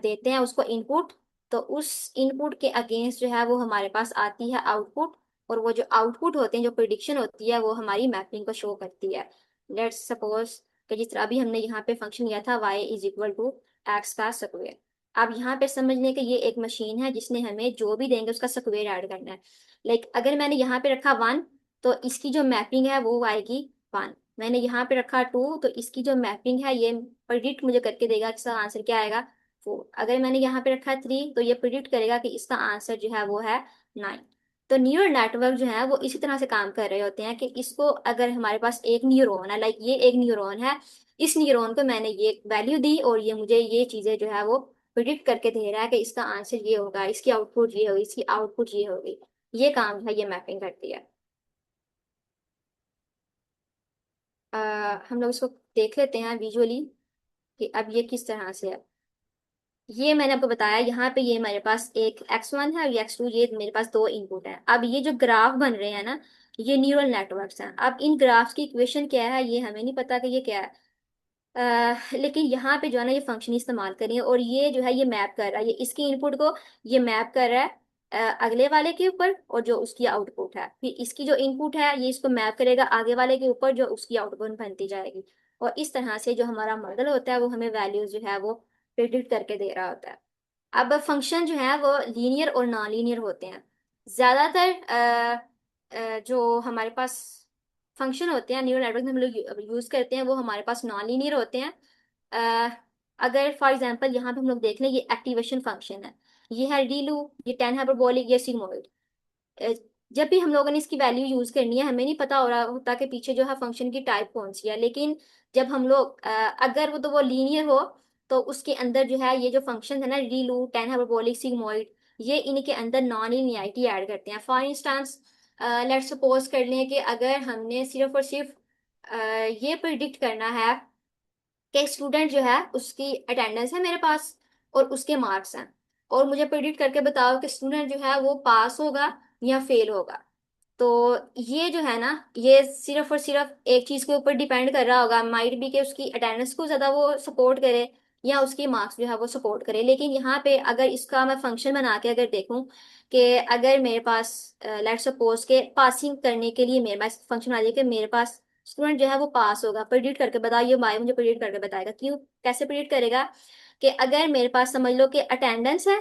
देते हैं उसको इनपुट, तो उस इनपुट के अगेंस्ट जो है वो हमारे पास आती है आउटपुट। और वो जो आउटपुट होते हैं, जो प्रिडिक्शन होती है, वो हमारी मैपिंग को शो करती है। लेट्स सपोज कि जिस तरह अभी हमने यहाँ पे फंक्शन लिया था y is equal to X का स्क्वायर। अब यहाँ पे समझने कि ये एक मशीन है जिसने हमें जो भी देंगे उसका स्क्वायर ऐड करना है। लाइक अगर मैंने यहाँ पे रखा 1, तो इसकी जो मैपिंग है वो आएगी 1। मैंने यहाँ पे रखा 2, तो इसकी जो मैपिंग है ये प्रिडिक्ट मुझे करके देगा कि इसका आंसर क्या आएगा 4। अगर मैंने यहाँ पे रखा 3, तो ये प्रिडिक्ट करेगा कि इसका आंसर जो है वो है 9। तो न्यूरल नेटवर्क जो है वो इसी तरह से काम कर रहे होते हैं कि इसको अगर हमारे पास एक न्यूरॉन है, लाइक ये एक न्यूरॉन है, इस न्यूरॉन को मैंने ये वैल्यू दी और ये मुझे ये चीजें जो है वो प्रिडिक्ट करके दे रहा है कि इसका आंसर ये होगा, इसकी आउटपुट ये होगी, इसकी आउटपुट ये होगी। ये काम है, ये मैपिंग करती है। हम लोग इसको देख लेते हैं विजुअली कि अब ये किस तरह से है। ये मैंने आपको बताया, यहाँ पे ये मेरे पास एक x1 है और ये x2, ये मेरे पास दो इनपुट है। अब ये जो ग्राफ बन रहे हैं ना, ये न्यूरल नेटवर्क्स हैं। अब इन ग्राफ्स की इक्वेशन क्या है ये हमें नहीं पता कि ये क्या है। लेकिन यहाँ पे जो है ना ये फंक्शन इस्तेमाल करिए और ये जो है ये मैप कर रहा है, ये इसकी इनपुट को ये मैप कर रहा है अगले वाले के ऊपर, और जो उसकी आउटपुट है फिर इसकी जो इनपुट है ये इसको मैप करेगा आगे वाले के ऊपर, जो उसकी आउटपुट बनती जाएगी। और इस तरह से जो हमारा मॉडल होता है वो हमें वैल्यूज जो है वो प्रिडिक्ट करके दे रहा होता है। अब फंक्शन जो है वो लीनियर और नॉन लीनियर होते हैं। ज्यादातर जो हमारे पास फंक्शन होते हैं न्यूरल नेटवर्क में हम लोग यूज करते हैं वो हमारे पास नॉन लीनियर होते हैं। अ, अगर फॉर एग्जांपल यहाँ पे हम लोग देख लें, ये एक्टिवेशन फंक्शन है, ये है रीलू, ये टेन हाइपरबोलिक, ये सिग्मोइड। अ, जब भी हम लोगों ने इसकी वैल्यू यूज करनी है, हमें नहीं पता हो रहा होता कि पीछे जो है फंक्शन की टाइप कौन सी है। लेकिन जब हम लोग अगर वो तो वो लीनियर हो, तो उसके अंदर जो है ये जो फंक्शन है ना, रीलू, टेन हाइपरबोलिक, सिग्मोइड, ये इनके अंदर नॉन लीनियरिटी ऐड करते हैं। फॉर इंस्टांस लेट्स सपोज कर लें कि अगर हमने सिर्फ और सिर्फ ये प्रिडिक्ट करना है कि स्टूडेंट जो है उसकी अटेंडेंस है मेरे पास और उसके मार्क्स हैं, और मुझे प्रिडिक्ट करके बताओ कि स्टूडेंट जो है वो पास होगा या फेल होगा। तो ये जो है ना, ये सिर्फ और सिर्फ एक चीज के ऊपर डिपेंड कर रहा होगा, माइट भी कि उसकी अटेंडेंस को ज्यादा वो सपोर्ट करे या उसकी मार्क्स जो है वो सपोर्ट करे। लेकिन यहाँ पे अगर इसका मैं फंक्शन बना के अगर देखूं कि अगर मेरे पास लेट्स सपोज के पासिंग करने के लिए मेरे पास फंक्शन आ जाए कि मेरे पास स्टूडेंट जो है वो पास होगा, प्रिडिक्ट करके बताइए भाई, मुझे प्रिडिक्ट करके बताएगा। क्यों, कैसे प्रिडिक्ट करेगा कि अगर मेरे पास समझ लो कि अटेंडेंस है,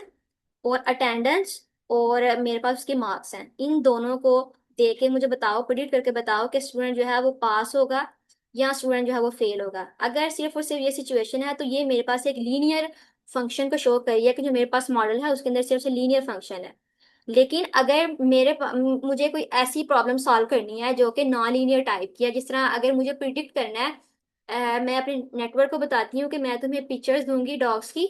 और मेरे पास उसके मार्क्स हैं, इन दोनों को दे के मुझे बताओ, प्रिडिक्ट करके बताओ कि स्टूडेंट जो है वो पास होगा या स्टूडेंट जो है वो फेल होगा। अगर सिर्फ और सिर्फ ये सिचुएशन है, तो ये मेरे पास एक लीनियर फंक्शन को शो करिए कि जो मेरे पास मॉडल है उसके अंदर सिर्फ से लीनियर फंक्शन है। लेकिन अगर मुझे कोई ऐसी प्रॉब्लम सॉल्व करनी है जो कि नॉन लीनियर टाइप की है, जिस तरह अगर मुझे प्रिडिक्ट करना है, मैं अपने नेटवर्क को बताती हूँ कि मैं तुम्हें पिक्चर्स दूंगी डॉग्स की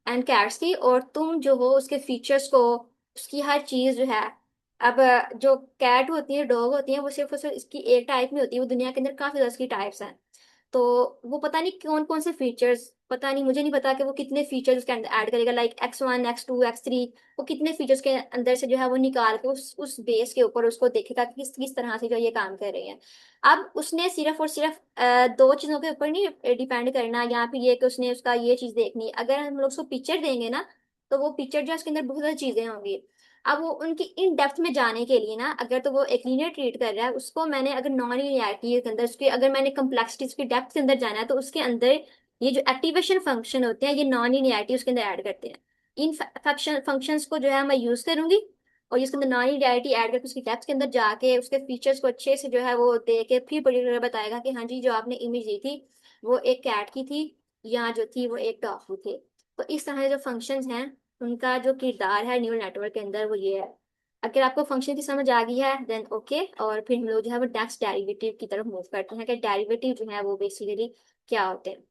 एंड कैट्स की, और तुम जो हो उसके फीचर्स को, उसकी हर चीज जो है। अब जो कैट होती है, डॉग होती है, वो सिर्फ और सिर्फ इसकी एक टाइप में होती है, वो दुनिया के अंदर काफी ज्यादा इसकी टाइप्स हैं। तो वो पता नहीं कौन कौन से फीचर्स, पता नहीं, मुझे नहीं पता कि वो कितने फीचर्स उसके अंदर ऐड करेगा, लाइक x1 x2 x3, वो कितने फीचर्स के अंदर से जो है वो निकाल के उस बेस के ऊपर उसको देखेगा कि किस किस तरह से जो ये काम कर रहे हैं। अब उसने सिर्फ और सिर्फ दो चीजों के ऊपर नहीं डिपेंड करना, या फिर ये कि उसने उसका ये चीज देखनी है। अगर हम लोग उसको पिक्चर देंगे ना, तो वो पिक्चर जो है उसके अंदर बहुत सारी चीजें होंगी। अब वो उनकी इन डेप्थ में जाने के लिए ना, अगर तो वो एक लीनियर ट्रीट कर रहा है उसको, मैंने अगर नॉन लीनियरिटी के अंदर उसकी, अगर मैंने कम्प्लेक्सिटी उसकी डेप्थ के अंदर जाना है, तो उसके अंदर ये जो एक्टिवेशन फंक्शन होते हैं ये नॉन लीनियरिटी उसके अंदर ऐड करते हैं। इन फंक्शंस को जो है मैं यूज करूंगी, और इसके अंदर नॉन लीनियरिटी ऐड करके उसकी डेप्थ के अंदर जाके उसके फीचर्स को अच्छे से जो है वो दे के फिर पर्टिकुलर बताएगा कि हाँ जी जो आपने इमेज दी थी वो एक कैट की थी, या जो थी वो एक डॉग की थी। तो इस तरह के जो फंक्शंस हैं उनका जो किरदार है न्यूरल नेटवर्क के अंदर वो ये है। अगर आपको फंक्शन की समझ आ गई है देन ओके, और फिर हम लोग जो है वो नेक्स्ट डेरिवेटिव की तरफ मूव करते हैं कि डेरिवेटिव जो है वो बेसिकली क्या होते हैं।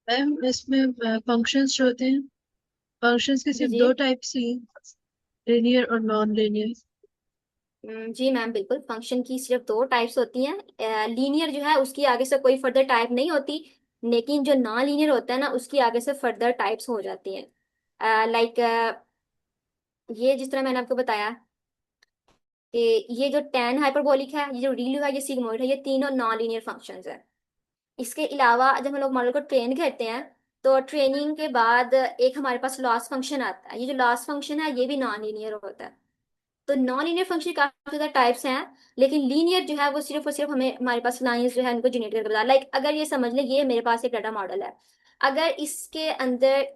मैम इसमें फंक्शंस जो होते हैं, फंक्शंस के जी सिर्फ जी। दो टाइप्स ही हैं, लिनियर और नॉन लिनियर। जी मैम बिल्कुल, फंक्शन की सिर्फ दो टाइप्स होती हैं। लीनियर जो है उसकी आगे से कोई फर्दर टाइप नहीं होती, लेकिन जो नॉन लीनियर होता है ना उसकी आगे से फर्दर टाइप्स हो जाती हैं। लाइक ये जिस तरह मैंने आपको बताया कि ये जो टेन हाइपरबोलिक है, ये जो रिल्यू है, ये सिग्मोइड है, ये तीनों नॉन लीनियर फंक्शंस हैं। इसके अलावा जब हम लोग मॉडल को ट्रेन करते हैं तो ट्रेनिंग के बाद एक हमारे पास लॉस फंक्शन आता है। ये जो लॉस फंक्शन है ये भी नॉन लीनियर होता है। तो नॉन लीनियर फंक्शन काफी ज्यादा टाइप्स हैं, लेकिन लीनियर जो है वो सिर्फ और सिर्फ हमें हमारे पास लाइंस जो है उनको जनरेट करके बता। लाइक अगर ये समझ लें ये मेरे पास एक डाटा मॉडल है, अगर इसके अंदर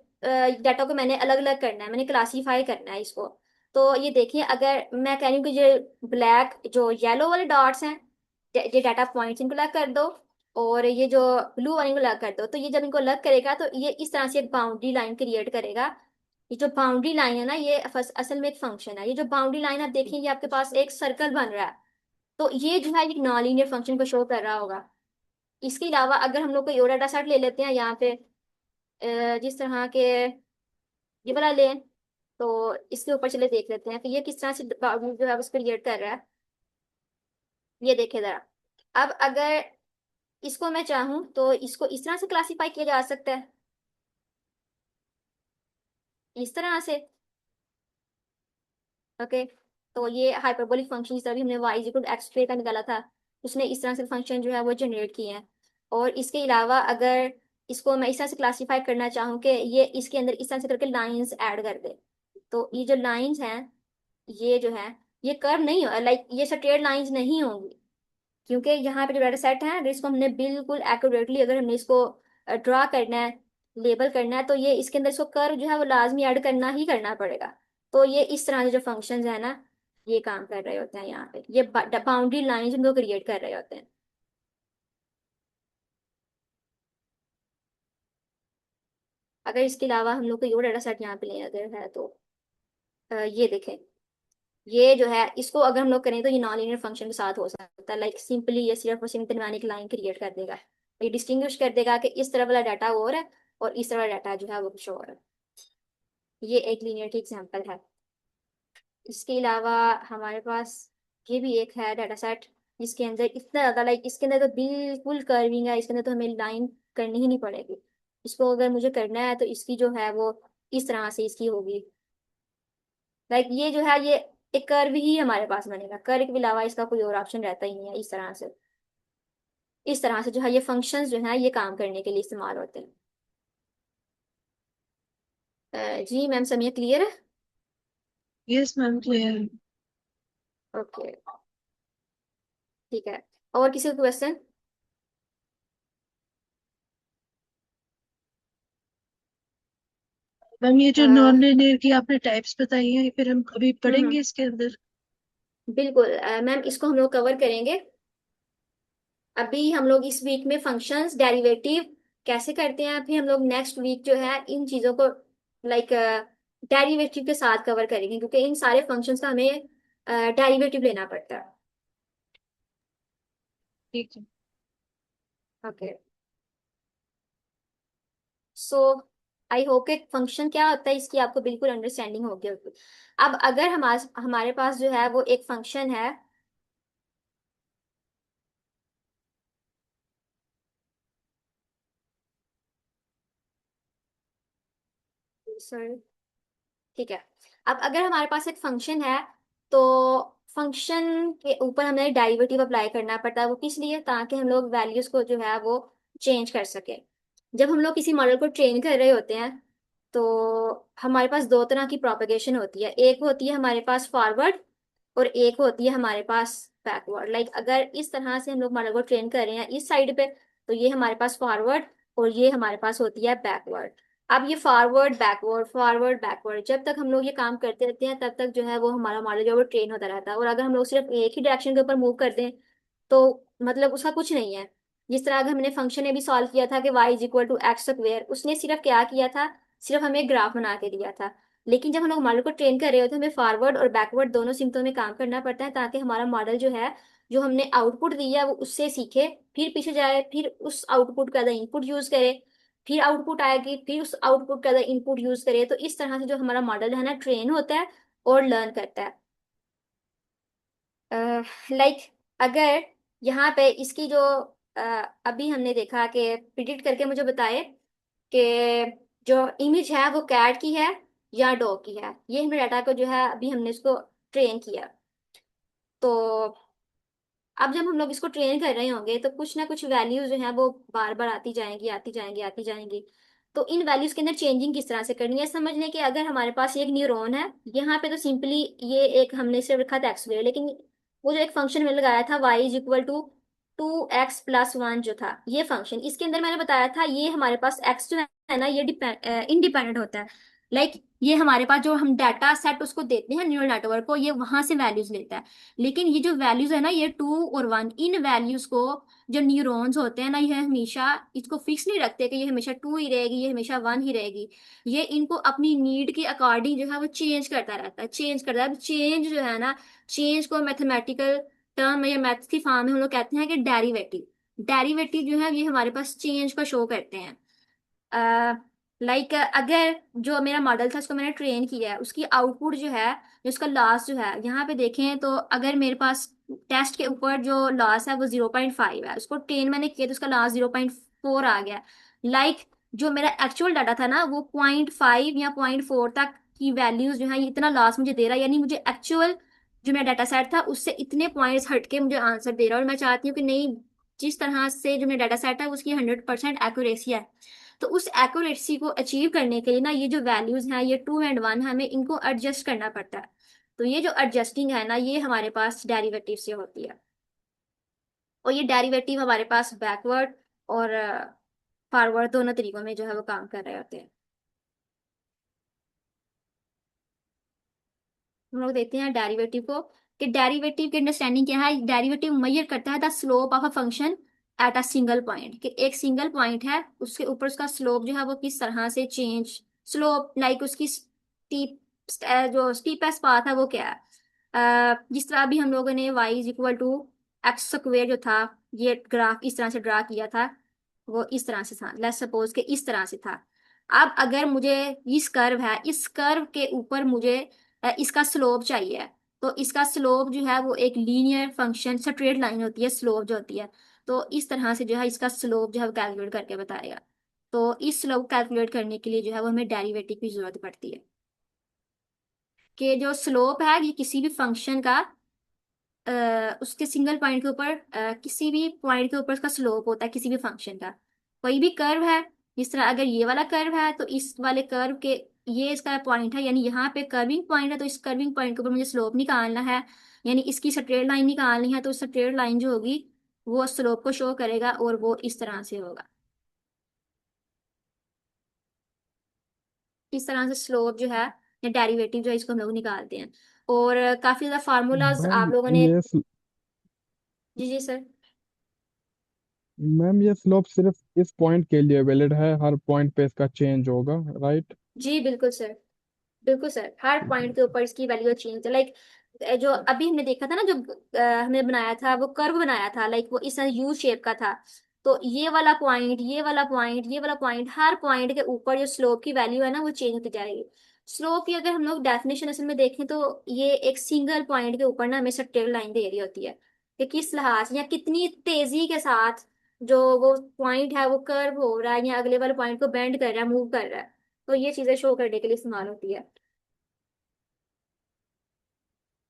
डाटा को मैंने अलग अलग करना है, मैंने क्लासीफाई करना है इसको, तो ये देखिए अगर मैं कह रही हूँ कि जो ब्लैक जो येलो वाले डॉट्स हैं, ये डाटा पॉइंट्स, इनको अलग कर दो, और ये जो ब्लू वाले इनको अलग कर दो, तो ये जब इनको अलग करेगा तो ये इस तरह से एक बाउंड्री लाइन क्रिएट करेगा। ये जो बाउंड्री लाइन है ना ये असल में एक फंक्शन है। ये जो बाउंड्री लाइन आप देखें ये आपके पास एक सर्कल बन रहा है, तो ये जो है एक नॉन लीनियर फंक्शन को शो कर रहा होगा। इसके अलावा अगर हम लोग कोई और डाटा सेट ले लेते हैं यहाँ पे, जिस तरह के ये वाला लें, तो इसके ऊपर चले देख लेते हैं कि ये किस तरह से बाउंड्री जो है उसको क्रिएट कर रहा है। ये देखे जरा। अब अगर इसको मैं चाहूँ तो इसको इस तरह से क्लासीफाई किया जा सकता है, इस तरह से। ओके, तो ये हाइपरबोलिक फंक्शन जिस तरह भी हमने y इक्वल एक्स स्क्वायर का निकाला था, उसने इस तरह से फंक्शन जो है वो जनरेट किए हैं। और इसके अलावा अगर इसको मैं इस तरह से क्लासीफाई करना चाहूँ कि ये इसके अंदर इस तरह से करके लाइंस ऐड कर दे, तो ये जो लाइंस हैं ये जो है ये कर्व नहीं हो, लाइक ये स्ट्रेट लाइंस नहीं होंगी, क्योंकि यहाँ पे जो डाटा सेट है अगर इसको हमने बिल्कुल एक्यूरेटली अगर हमने इसको ड्रा करना है, लेबल करना है, तो ये इसके अंदर इसको कर्व जो है वो लाजमी ऐड करना ही करना पड़ेगा। तो ये इस तरह के जो फंक्शंस है ना ये काम कर रहे होते हैं यहाँ पे, ये बाउंड्री लाइंस उनको क्रिएट कर रहे होते हैं। अगर इसके अलावा हम लोग कोई और डाटा सेट यहाँ पे लें अगर है तो ये देखें, ये जो है इसको अगर हम लोग करें तो ये नॉन लीनियर फंक्शन के साथ हो सकता है। लाइक सिंपली ये सिर्फ और सिर्फ दरमियानी एक लाइन क्रिएट कर देगा, ये डिस्टिंग्विश कर देगा कि इस तरह वाला डाटा और है और इस तरह वाला डाटा जो है वो कुछ और है। ये एक लीनियर की एग्जांपल है। इसके अलावा हमारे पास ये भी एक है डाटा सेट जिसके अंदर इतना ज़्यादा, लाइक इसके अंदर तो बिल्कुल कर्विंग है, इसके अंदर तो हमें लाइन करनी ही नहीं पड़ेगी। इसको अगर मुझे करना है तो इसकी जो है वो इस तरह से इसकी होगी। लाइक ये जो है ये एक कर्व ही हमारे पास बनेगा, कर्व के अलावा इसका कोई और ऑप्शन रहता ही नहीं है। इस तरह से, इस तरह से जो है ये फंक्शंस जो है ये काम करने के लिए इस्तेमाल होते हैं। जी मैम समिया क्लियर है? Yes ma'am, clear. ओके ठीक है, और किसी को क्वेश्चन? मैम ये जो हम्म नॉन लिनियर की आपने टाइप्स बताई हैं, फिर हम कभी हम्म, पढ़ेंगे इसके अंदर? बिल्कुल मैम इसको हम लोग कवर करेंगे। अभी हम लोग इस वीक में फंक्शंस डेरिवेटिव कैसे करते हैं, फिर हम लोग नेक्स्ट वीक जो है इन चीज़ों को लाइक डेरिवेटिव के साथ कवर करेंगे, क्योंकि इन सारे फंक्शंस का हमें डेरिवेटिव लेना पड़ता है। ठीक है। ओके, सो आई होप कि फंक्शन क्या होता है इसकी आपको बिल्कुल अंडरस्टैंडिंग होगी होगी। अब अगर हमारे हमारे पास जो है वो एक फंक्शन है, सॉरी ठीक है, अब अगर हमारे पास एक फंक्शन है तो फंक्शन के ऊपर हमें डेरिवेटिव अप्लाई करना पड़ता है। वो किस लिए? ताकि हम लोग वैल्यूज को जो है वो चेंज कर सके। जब हम लोग किसी मॉडल को ट्रेन कर रहे होते हैं तो हमारे पास दो तरह की प्रोपेगेशन होती है, एक होती है हमारे पास फॉरवर्ड और एक होती है हमारे पास बैकवर्ड। लाइक अगर इस तरह से हम लोग मॉडल को ट्रेन कर रहे हैं इस साइड पे, तो ये हमारे पास फॉरवर्ड और ये हमारे पास होती है बैकवर्ड। अब ये फॉरवर्ड बैकवर्ड जब तक हम लोग ये काम करते रहते हैं तब तक जो है वो हमारा मॉडल जो है वो ट्रेन होता रहता है। और अगर हम लोग सिर्फ एक ही डायरेक्शन के ऊपर मूव कर दें तो मतलब उसका कुछ नहीं है। जिस तरह अगर हमने फंक्शन ने भी सॉल्व किया था कि y is equal to X square, उसने सिर्फ क्या किया था, सिर्फ हमें एक ग्राफ बना के दिया था। लेकिन जब हम लोग मॉडल को ट्रेन कर रहे होते हैं हमें फॉरवर्ड और बैकवर्ड दोनों सिमटों में काम करना पड़ता है, ताकि हमारा मॉडल जो है, जो हमने आउटपुट दिया है वो उससे सीखे, फिर पीछे जाए, फिर उस आउटपुट का इनपुट यूज करे, फिर आउटपुट आएगी, फिर उस आउटपुट का इनपुट यूज करे। तो इस तरह से जो हमारा मॉडल है ना ट्रेन होता है और लर्न करता है। लाइक अगर यहाँ पे इसकी जो अभी हमने देखा कि प्रिडिक्ट करके मुझे बताए कि जो इमेज है वो कैट की है या डॉग की है, ये हमने डाटा को जो है अभी हमने इसको ट्रेन किया। तो अब जब हम लोग इसको ट्रेन कर रहे होंगे तो कुछ ना कुछ वैल्यूज जो है वो बार बार आती जाएंगी, आती जाएंगी, आती जाएंगी। तो इन वैल्यूज के अंदर चेंजिंग किस तरह से करनी है, समझ लें कि अगर हमारे पास एक न्यूरॉन है, यहाँ पे तो सिंपली ये एक हमने सिर्फ रखा था एक्स, लेकिन वो जो एक फंक्शन में लगाया था Y is equal to 2x+1 जो था ये फंक्शन, इसके अंदर मैंने बताया था ये हमारे पास एक्स जो है ना ये इंडिपेंडेंट होता है। लाइक ये हमारे पास जो हम डाटा सेट उसको देते हैं न्यूरल नेटवर्क को, ये वहां से वैल्यूज लेता है। लेकिन ये जो वैल्यूज है ना ये 2 और 1, इन वैल्यूज को जो न्यूरॉन्स होते हैं ना ये हमेशा इसको फिक्स नहीं रखते कि ये हमेशा 2 ही रहेगी, ये हमेशा 1 ही रहेगी। ये इनको अपनी नीड के अकॉर्डिंग जो है वो चेंज करता रहता है, चेंज करता है। चेंज जो है ना, चेंज को मैथमेटिकल टर्म में या मैथ्स की फॉर्म में हम लोग कहते हैं कि डेरिवेटिव। डेरिवेटिव जो है ये हमारे पास चेंज का शो करते हैं। लाइक अगर जो मेरा मॉडल था उसको मैंने ट्रेन किया है, उसकी आउटपुट जो है, जो उसका लॉस जो है यहाँ पे देखें तो अगर मेरे पास टेस्ट के ऊपर जो लॉस है वो 0.5 है, उसको ट्रेन मैंने किया तो उसका लॉस 0.4 आ गया। लाइक जो मेरा एक्चुअल डाटा था ना वो 0.5 या 0.4 तक की वैल्यूज जो है ये इतना लॉस मुझे दे रहा है, यानी मुझे एक्चुअल जो मेरा डाटा सेट था उससे इतने पॉइंट्स हटके मुझे आंसर दे रहा है। और मैं चाहती हूँ कि नहीं, जिस तरह से जो मेरा डाटा सेट है उसकी 100% एक्यूरेसी है। तो उस एक्यूरेसी को अचीव करने के लिए ना ये जो वैल्यूज हैं ये 2 और 1 हमें इनको एडजस्ट करना पड़ता है। तो ये जो एडजस्टिंग है ना ये हमारे पास डेरिवेटिव से होती है। और ये डेरिवेटिव हमारे पास बैकवर्ड और फॉरवर्ड दोनों तरीकों में जो है वो काम कर रहे होते हैं। हम लोग देखते हैं डेरिवेटिव को, कि डेरिवेटिव की अंडरस्टैंडिंग क्या है। डेरिवेटिव मेजर करता है the slope of a function at a single point, कि एक सिंगल पॉइंट है उसके ऊपर उसका स्लोप जो है वो किस तरह से चेंज, स्लोप लाइक उसकी स्टीप, जो स्टीपेस्ट पाथ है वो क्या है। जिस तरह अभी हम लोगों ने Y is equal to X square जो था ये ग्राफ इस तरह से ड्रा किया था, वो इस तरह से था, लेट्स सपोज के इस तरह से था। अब अगर मुझे इस कर्व है, इस कर्व के ऊपर मुझे इसका स्लोप चाहिए, तो इसका स्लोप जो है वो एक लीनियर फंक्शन स्ट्रेट लाइन होती है स्लोप जो होती है। तो इस तरह से जो है इसका स्लोप जो है वो कैलकुलेट करके बताएगा। तो इस स्लोप कैलकुलेट करने के लिए जो है वो हमें डेरिवेटिव की जरूरत पड़ती है, कि जो स्लोप है ये किसी भी फंक्शन का उसके सिंगल पॉइंट के ऊपर किसी भी पॉइंट के ऊपर उसका स्लोप होता है किसी भी फंक्शन का। कोई भी कर्व है, जिस तरह अगर ये वाला कर्व है तो इस वाले कर्व के ये इसका पॉइंट है, यानी यहाँ पे कर्विंग पॉइंट है, तो इस कर्विंग पॉइंट के ऊपर मुझे स्लोप निकालना है, यानी इसकी स्ट्रेट लाइन निकालनी है। तो स्ट्रेट लाइन जो होगी वो स्लोप को शो करेगा और वो इस तरह से होगा। इस तरह से स्लोप जो है या डेरिवेटिव जो है इसको हम लोग निकालते हैं। और काफी ज्यादा फार्मूलाज मैम आप लोगों ने। ये जी जी सर। मैम ये स्लोप सिर्फ इस पॉइंट के लिए वैलिड है, हर पॉइंट पे इसका चेंज होगा, राइट? जी बिल्कुल सर, बिल्कुल सर, हर पॉइंट के ऊपर इसकी वैल्यू चेंज है। लाइक जो अभी हमने देखा था ना, जो हमने बनाया था वो कर्व बनाया था, लाइक वो इस यू शेप का था। तो ये वाला पॉइंट, ये वाला पॉइंट, ये वाला पॉइंट, हर पॉइंट के ऊपर जो स्लोप की वैल्यू है ना वो चेंज होती जाएगी। स्लोप की अगर हम लोग डेफिनेशन असल में देखें तो ये एक सिंगल पॉइंट के ऊपर ना हमें स्ट्रेट लाइन दे रही होती है, कि किस लिहाज या कितनी तेजी के साथ जो वो पॉइंट है वो कर्व हो रहा है या अगले वाले पॉइंट को बेंड कर रहा है, मूव कर रहा है। तो ये चीजें शो करने के लिए इस्तेमाल होती है।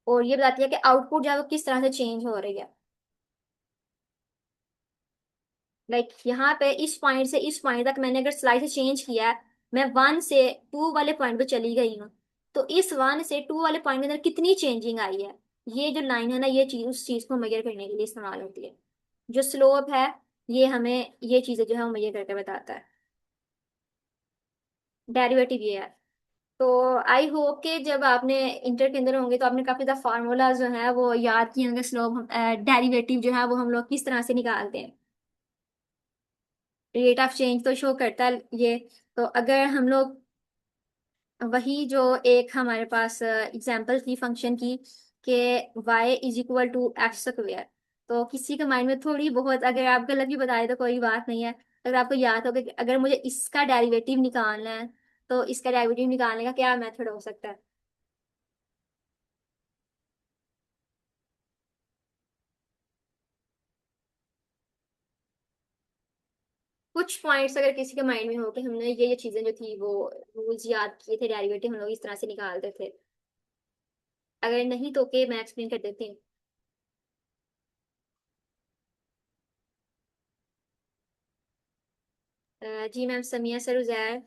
और ये बताती है कि आउटपुट जो है वो किस तरह से चेंज हो रही है। लाइक यहाँ पे इस पॉइंट से इस पॉइंट तक मैंने अगर स्लाइड से चेंज किया है, मैं 1 से 2 वाले पॉइंट पे चली गई हूँ, तो इस 1 से 2 वाले पॉइंट के अंदर कितनी चेंजिंग आई है, ये जो लाइन है ना ये चीज उस चीज को मेजर करने के लिए इस्तेमाल होती है। जो स्लोप है ये हमें ये चीजें जो है वो मेजर करके बताता है। डेरिवेटिव ये है। तो आई होप कि जब आपने इंटर के अंदर होंगे तो आपने काफी ज्यादा फार्मूलाज जो है वो याद किए होंगे, स्लोप डेरिवेटिव जो है वो हम लोग किस तरह से निकालते हैं। रेट ऑफ चेंज तो शो करता है ये। तो अगर हम लोग वही जो एक हमारे पास एग्जांपल थी फंक्शन की, कि y is equal to X square. तो किसी के माइंड में थोड़ी बहुत, अगर आप गलत भी बताए तो कोई बात नहीं है। अगर आपको याद हो कि अगर मुझे इसका डेरिवेटिव निकालना है, तो इसका डेरिवेटिव निकालने का क्या मेथड हो सकता है? कुछ पॉइंट्स अगर किसी के माइंड में हो कि हमने ये चीजें जो थी वो रूल्स याद किए थे, डेरिवेटिव हम लोग इस तरह से निकालते थे। अगर नहीं तो ओके, मैं एक्सप्लेन कर देती हूँ। जी ma'am, Samiya sir, Uzair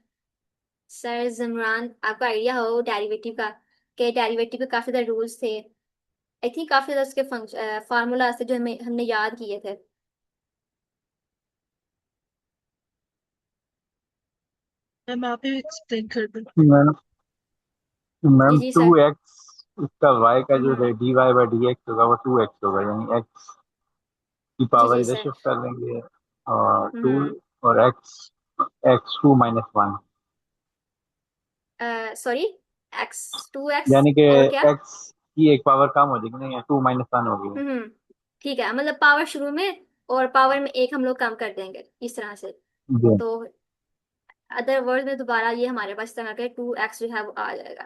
sir, Zamran, आपको आइडिया हो डेरिवेटिव का, कि डेरिवेटिव के काफी सारे रूल्स थे। आई थिंक काफी ज्यादा उसके फंक्शन फार्मूला थे जो हमें हमने याद किए थे। मैम आप ही एक्सप्लेन कर दो। मैम जी मैम जी टू सर। एक्स इसका वाई का जो hmm. D y by d x होगा वो टू एक्स होगा, यानी एक्स की जी पावर जी इधर सर। शिफ्ट कर लेंगे और टू, हम्म। और X X two minus one, sorry, X, two X यानी कि और क्या? एक्स की एक पावर कम हो जाएगी ना, या टू माइनस वन होगी। हम्म। ठीक है, मतलब पावर शुरू में और पावर में एक हम लोग कम कर देंगे इस तरह से। जी। तो अदर वर्ड में दोबारा ये हमारे पास इस तरह के टू एक्स जो है वो आ जाएगा।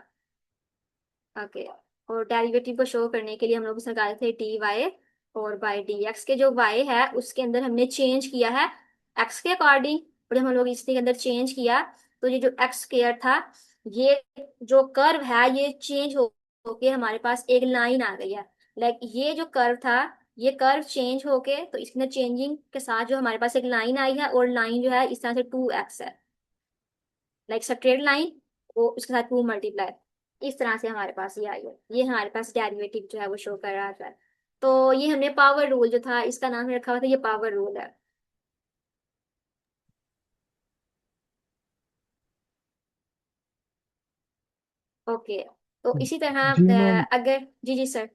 ओके। और डेरिवेटिव को शो करने के लिए हम लोग इसमें निकाले थे डी वाई, और बाई डी एक्स के जो वाई है उसके अंदर हमने चेंज किया है एक्स के अकॉर्डिंग। और जब हम लोग इसके अंदर चेंज किया, तो ये जो एक्स स्क्वायर था, ये जो कर्व है ये चेंज हो होके हमारे पास एक लाइन आ गई है। लाइक ये जो कर्व था, ये कर्व चेंज होके, तो इसके अंदर चेंजिंग के साथ जो हमारे पास एक लाइन आई है, और लाइन जो है इस तरह से टू एक्स है, लाइक स्ट्रेट लाइन, वो उसके साथ टू मल्टीप्लाई, इस तरह से हमारे पास ये आई है। ये हमारे पास डेरिवेटिव जो है वो शो कर रहा था। तो ये हमने पावर रूल जो था, इसका नाम रखा हुआ था, ये पावर रूल है। ओके। तो इसी तरह जी मैम, अगर, जी जी सर।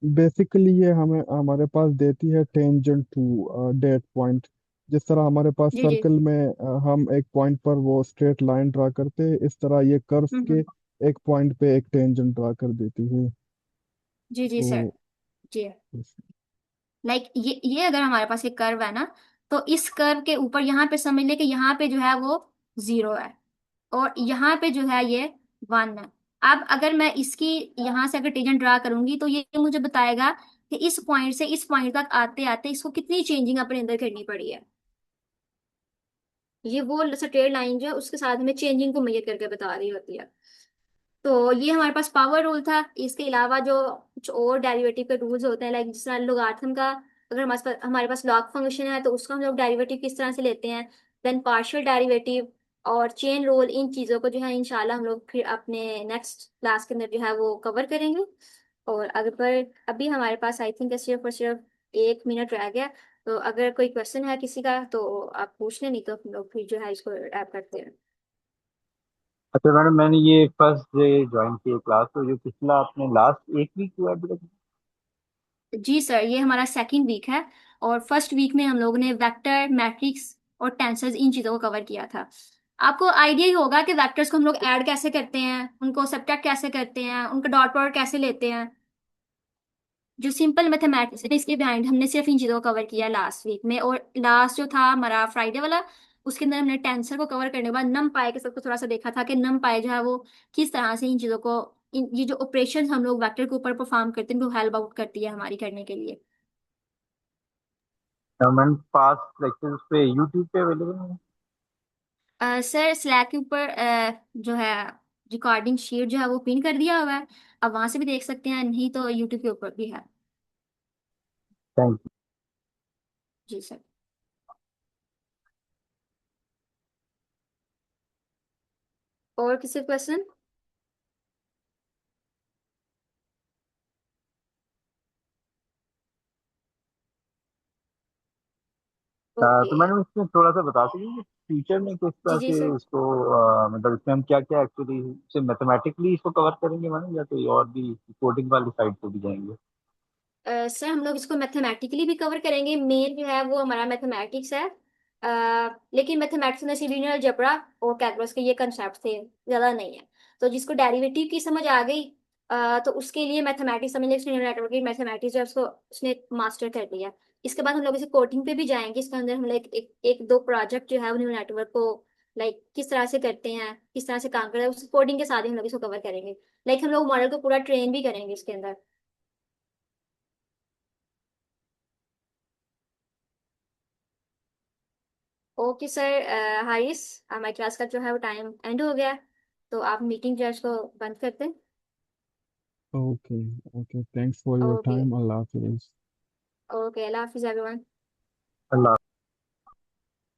बेसिकली ये हमें हमारे पास देती है टेंजेंट टू डेट पॉइंट। जिस तरह हमारे पास जी जी। सर्कल में हम एक पॉइंट पर वो स्ट्रेट लाइन ड्रा करते हैं, इस तरह ये कर्व्स के हम्म। एक पॉइंट पे एक टेंजेंट ड्रा कर देती है। जी जी सर। तो जी। लाइक ये अगर हमारे पास एक कर्व है ना, तो इस कर्व के ऊपर यहाँ पे समझ ले कि यहाँ पे जो है वो जीरो है, और यहाँ पे जो है ये वन है। अब अगर मैं इसकी यहाँ से अगर टेंजेंट ड्रा करूंगी, तो ये मुझे बताएगा कि इस पॉइंट से इस पॉइंट तक आते आते इसको कितनी चेंजिंग अपने अंदर करनी पड़ी है। ये वो स्ट्रेट लाइन जो है उसके साथ में चेंजिंग को मेजर करके बता रही होती है। तो ये हमारे पास पावर रूल था। इसके अलावा जो कुछ और डेरिवेटिव के रूल्स होते हैं, लाइक जिस तरह लोगारिथम का, अगर हमारे पास लॉग फंक्शन है तो उसका हम लोग डेरिवेटिव किस तरह से लेते हैं, देन पार्शियल डेरिवेटिव और चेन रूल, इन चीज़ों को जो है इंशाल्लाह हम लोग फिर अपने नेक्स्ट क्लास के अंदर जो है वो कवर करेंगे। और अगर पर अभी हमारे पास आई थिंक सिर्फ और सिर्फ 1 मिनट रह गया। तो अगर कोई क्वेश्चन है किसी का तो आप पूछ लें, नहीं तो हम लोग फिर जो है इसको ऐप करते हैं। अच्छा मैडम, मैंने ये फर्स्ट डे ज्वाइन की क्लास, तो जो पिछला आपने लास्ट एक वीक हुआ अभी तक। जी सर, ये हमारा सेकंड वीक है। और फर्स्ट वीक में हम लोगों ने वेक्टर, मैट्रिक्स और टेंसर्स, इन चीज़ों को कवर किया था। आपको आइडिया ही होगा कि वेक्टर्स को हम लोग ऐड कैसे करते हैं, उनको सब्ट्रैक्ट कैसे करते हैं, उनका डॉट प्रोडक्ट कैसे लेते हैं। जो सिंपल मैथमेटिक्स है इसके बिहाइंड हमने सिर्फ इन चीज़ों को कवर किया लास्ट वीक में। और लास्ट जो था हमारा फ्राइडे वाला, उसके अंदर हमने टेंसर को कवर करने के बाद नम पाई के सबको थोड़ा सा देखा था कि नम पाई जो है वो किस तरह से इन चीज़ों को, ये जो ऑपरेशन हम लोग वेक्टर के ऊपर परफॉर्म करते हैं, उनको हेल्प आउट करती है हमारी करने के लिए। मैम पास्ट लेक्चर्स पे यूट्यूब पे अवेलेबल है? सर स्लैक के ऊपर जो है रिकॉर्डिंग शीट जो है वो पिन कर दिया हुआ है, अब वहां से भी देख सकते हैं, नहीं तो यूट्यूब के ऊपर भी है। Thank you. जी सर। और किसी क्वेश्चन? ओके। तो मैडम इसमें थोड़ा सा बता सकते हैं कि फ्यूचर में किस जी तरह जी से सर। इसको मतलब इसमें हम क्या क्या एक्चुअली से मैथमेटिकली इसको कवर करेंगे मैडम, या कोई और भी कोडिंग वाली साइड पे भी जाएंगे? सर हम लोग इसको मैथमेटिकली भी कवर करेंगे, मेन जो है वो हमारा मैथमेटिक्स है। लेकिन मैथमेटिक्स में सिर्फ लीनियर अलजेब्रा और कैलकुलस के ये कंसेप्ट थे, ज़्यादा नहीं है। तो जिसको डेरिवेटिव की समझ आ गई तो उसके लिए मैथमेटिक्स समझ लिया, उसने न्यूरल नेटवर्क की मैथमेटिक्स जो है उसको उसने मास्टर कर लिया। इसके बाद हम लोग इसे कोडिंग पे भी जाएंगे। इसके अंदर हम लोग एक दो प्रोजेक्ट जो है वो न्यूरल नेटवर्क को लाइक किस तरह से करते हैं, किस तरह से काम करता है, उस कोडिंग के साथ ही हम लोग इसको कवर करेंगे। लाइक हम लोग मॉडल को पूरा ट्रेन भी करेंगे इसके अंदर। ओके सर हारिस, हमारी क्लास का जो है वो टाइम एंड हो गया है, तो आप मीटिंग जो है उसको बंद करते हैं। Okay. Okay, thanks for your okay. Time. अल्लाह हाफिज। ओके, अल्लाह हाफिज़ एवरीवन। अल्लाह